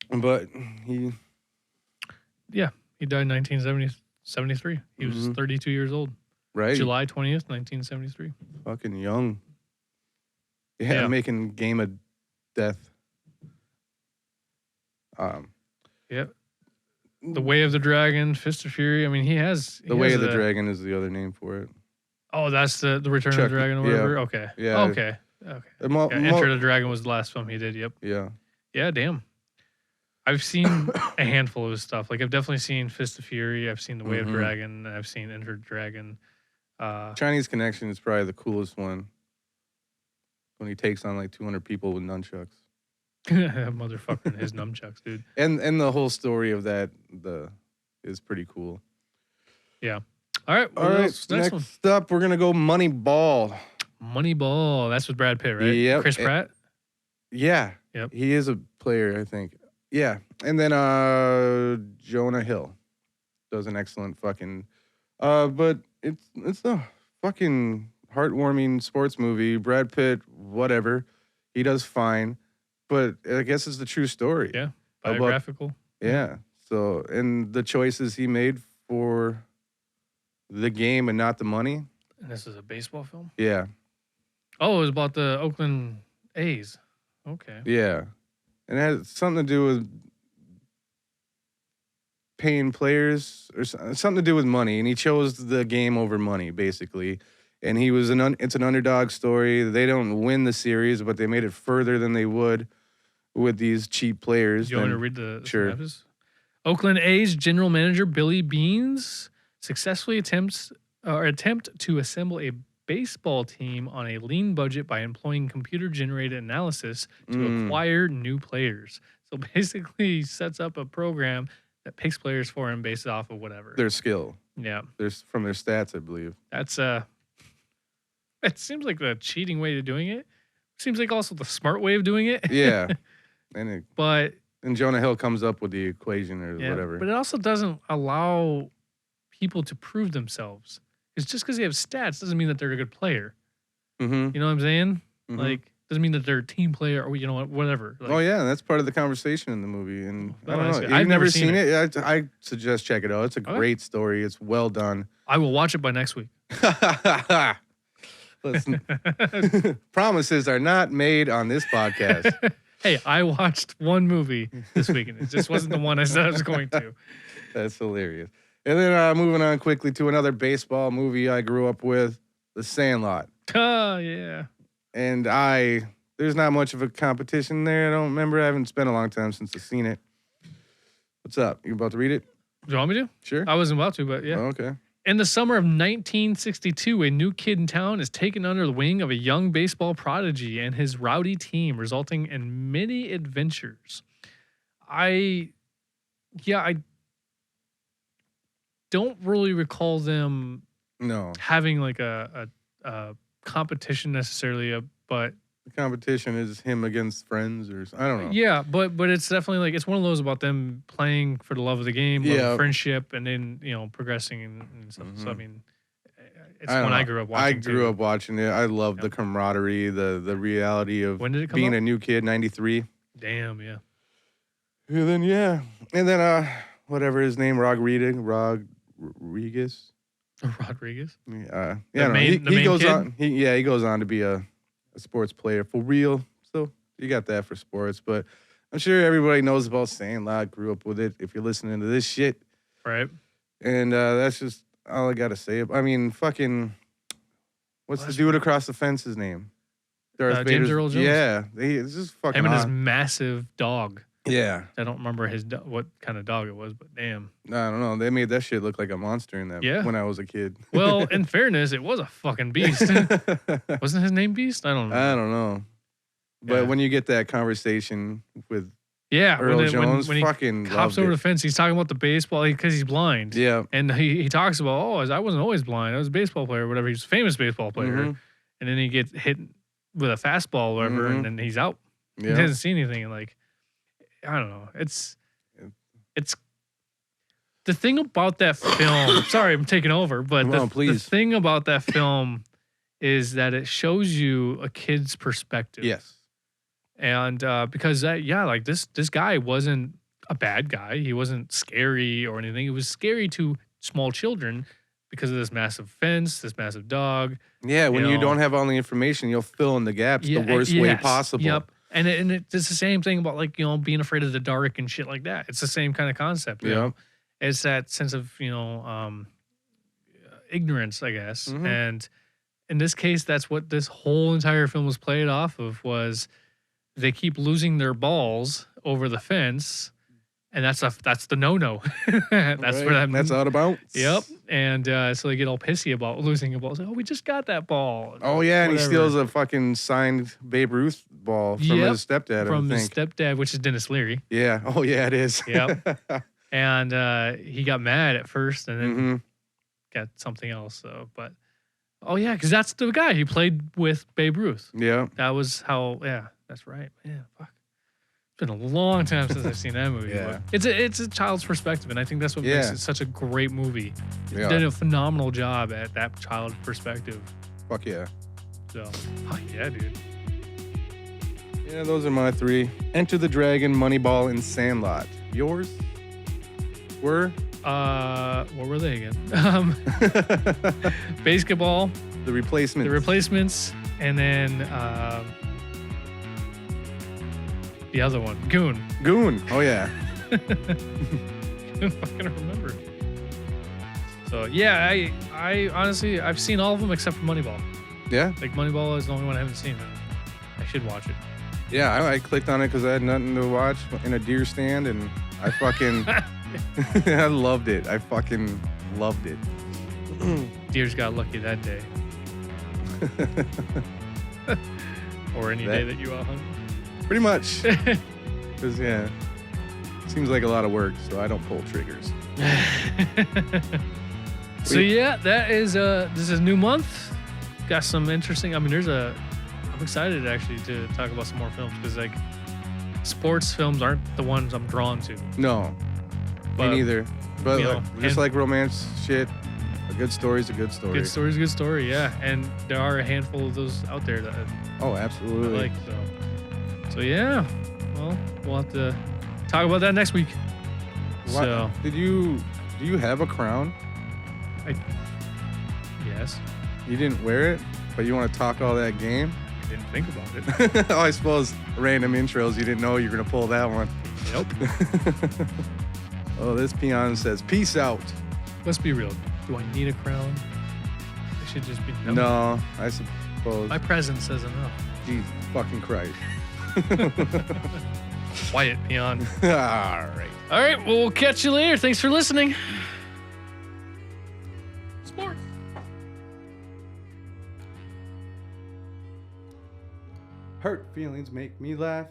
But he. Yeah. He died in 1973. He was 32 years old. Right. July 20th, 1973. Fucking young. Yeah, making Game of Death. Yep. The Way of the Dragon, Fist of Fury. I mean, he has... The Way of the Dragon is the other name for it. Oh, that's the Return of the Dragon or whatever? Yeah. Okay. Yeah. Okay. Enter the Dragon was the last film he did, yep. Yeah. Yeah, damn. I've seen a handful of his stuff. Like, I've definitely seen Fist of Fury. I've seen The Way of Dragon. I've seen Enter the Dragon. Chinese Connection is probably the coolest one. When he takes on like 200 people with nunchucks. Motherfucker and his nunchucks, dude. And the whole story of that is pretty cool. Yeah. All right. All right. Next up, we're gonna go Moneyball. Moneyball. That's with Brad Pitt, right? Yep. Chris Pratt. Yeah. Yep. He is a player, I think. Yeah. And then Jonah Hill does an excellent fucking. But it's a fucking heartwarming sports movie. Brad Pitt, whatever, he does fine. But I guess it's the true story. Yeah. Biographical. Yeah. So, and the choices he made for the game and not the money. And this is a baseball film? Yeah. Oh, it was about the Oakland A's. Okay. Yeah. And it has something to do with paying players or something to do with money. And he chose the game over money, basically. And he was it's an underdog story. They don't win the series, but they made it further than they would with these cheap players. You want to read the sure. synopsis? Oakland A's general manager Billy Beans successfully attempt to assemble a baseball team on a lean budget by employing computer-generated analysis to acquire new players. So basically, he sets up a program that picks players for him based off of whatever their skill. Yeah, from their stats, I believe. That's it seems like the cheating way of doing it. Seems like also the smart way of doing it. Yeah, and Jonah Hill comes up with the equation or whatever. But it also doesn't allow people to prove themselves. It's just because they have stats doesn't mean that they're a good player. Mm-hmm. You know what I'm saying? Mm-hmm. Like, doesn't mean that they're a team player or you know what, whatever. Like, oh yeah, that's part of the conversation in the movie. And I don't know, good. I've never seen it. I suggest check it out. It's a great story. It's well done. I will watch it by next week. Listen, promises are not made on this podcast. Hey, I watched one movie this weekend. It just wasn't the one I said I was going to. That's hilarious. And then moving on quickly to another baseball movie I grew up with, The Sandlot. Oh, yeah. And there's not much of a competition there. I don't remember. I haven't spent a long time since I've seen it. What's up? You about to read it? Do you want me to? Sure. I wasn't about to, but yeah. Oh, okay. In the summer of 1962, a new kid in town is taken under the wing of a young baseball prodigy and his rowdy team, resulting in many adventures. I don't really recall them having like a competition necessarily, but the competition is him against friends or I don't know. Yeah, but it's definitely like it's one of those about them playing for the love of the game, friendship, and then progressing and stuff. Mm-hmm. So I mean, it's when I grew up watching. I grew up watching it. I love the camaraderie, the reality of when did it come being out? A new kid, 93. Damn, yeah. And then whatever his name, Rodriguez. Rodriguez. He goes kid? On. He goes on to be a sports player for real. So you got that for sports, but I'm sure everybody knows about Sandlot, grew up with it. If you're listening to this shit, right? And that's just all I gotta say. I mean, fucking, what's the dude across the fence's name? James Earl Jones. Yeah, it's just fucking. Him and his massive dog. Yeah, I don't remember what kind of dog it was, but damn. I don't know. They made that shit look like a monster in that. Yeah. When I was a kid. Well, in fairness, it was a fucking beast. Wasn't his name Beast? I don't know. But when you get that conversation with Earl Jones, when he fucking hops over the fence, he's talking about the baseball because he's blind. Yeah, and he talks about I wasn't always blind. I was a baseball player, or whatever. He's a famous baseball player, and then he gets hit with a fastball, or whatever, and then he's out. Yeah. He doesn't see anything, and like. I don't know. It's the thing about that film. Sorry, I'm taking over, but the thing about that film is that it shows you a kid's perspective. Yes, and because this guy wasn't a bad guy. He wasn't scary or anything. It was scary to small children because of this massive fence, this massive dog. Yeah, when you don't have all the information, you'll fill in the gaps the worst way possible. Yep. And it's the same thing about being afraid of the dark and shit like that. It's the same kind of concept. You know? It's that sense of ignorance, I guess. Mm-hmm. And in this case, that's what this whole entire film was played off of. Was they keep losing their balls over the fence, And that's the no. That's Right. where that. That's out of bounds. Yep. And so they get all pissy about losing a ball. It's like, oh, we just got that ball. Oh yeah, and he Whatever. steals a fucking signed Babe Ruth ball from his stepdad. From I his think. stepdad, which is Dennis Leary. Yeah. Oh yeah, it is. Yep. And he got mad at first, and then got something else. So, but oh yeah, because that's the guy he played with Babe Ruth. Yeah. That was how. Yeah, that's right. Yeah. Fuck. It's been a long time since I've seen that movie. Yeah. But it's a child's perspective, and I think that's what makes it such a great movie. He did a phenomenal job at that child perspective. Fuck yeah. So, oh yeah, dude. Yeah, those are my 3. Enter the Dragon, Moneyball, and Sandlot. Yours? Were? What were they again? Basketball. The Replacements. The Replacements, and then the other one, Goon. Goon. Oh yeah. Couldn't fucking remember. So yeah, I honestly I've seen all of them except for Moneyball. Yeah. Like Moneyball is the only one I haven't seen. I should watch it. Yeah, I clicked on it because I had nothing to watch in a deer stand, and I fucking I loved it. I fucking loved it. Deers got lucky that day. Or any day that you out hunt. Pretty much. Because, yeah, seems like a lot of work, so I don't pull triggers. So, yeah, that is, this is a new month. Got some interesting, I mean, I'm excited actually to talk about some more films because, like, sports films aren't the ones I'm drawn to. No, but, me neither. But you know, just like romance shit, a good story's a good story. Good story's a good story, yeah. And there are a handful of those out there that oh, absolutely. I like. So yeah. Well, we'll have to talk about that next week. What? So do you have a crown? Yes. You didn't wear it, but you want to talk all that game? I didn't think about it. Oh, I suppose random intros. You didn't know you were gonna pull that one. Nope. Oh, this peon says peace out. Let's be real. Do I need a crown? I should just be No, I suppose. My presence says enough. Jesus fucking Christ. Quiet, peon. All right. All right. Well, we'll catch you later. Thanks for listening. Sports. Hurt feelings make me laugh.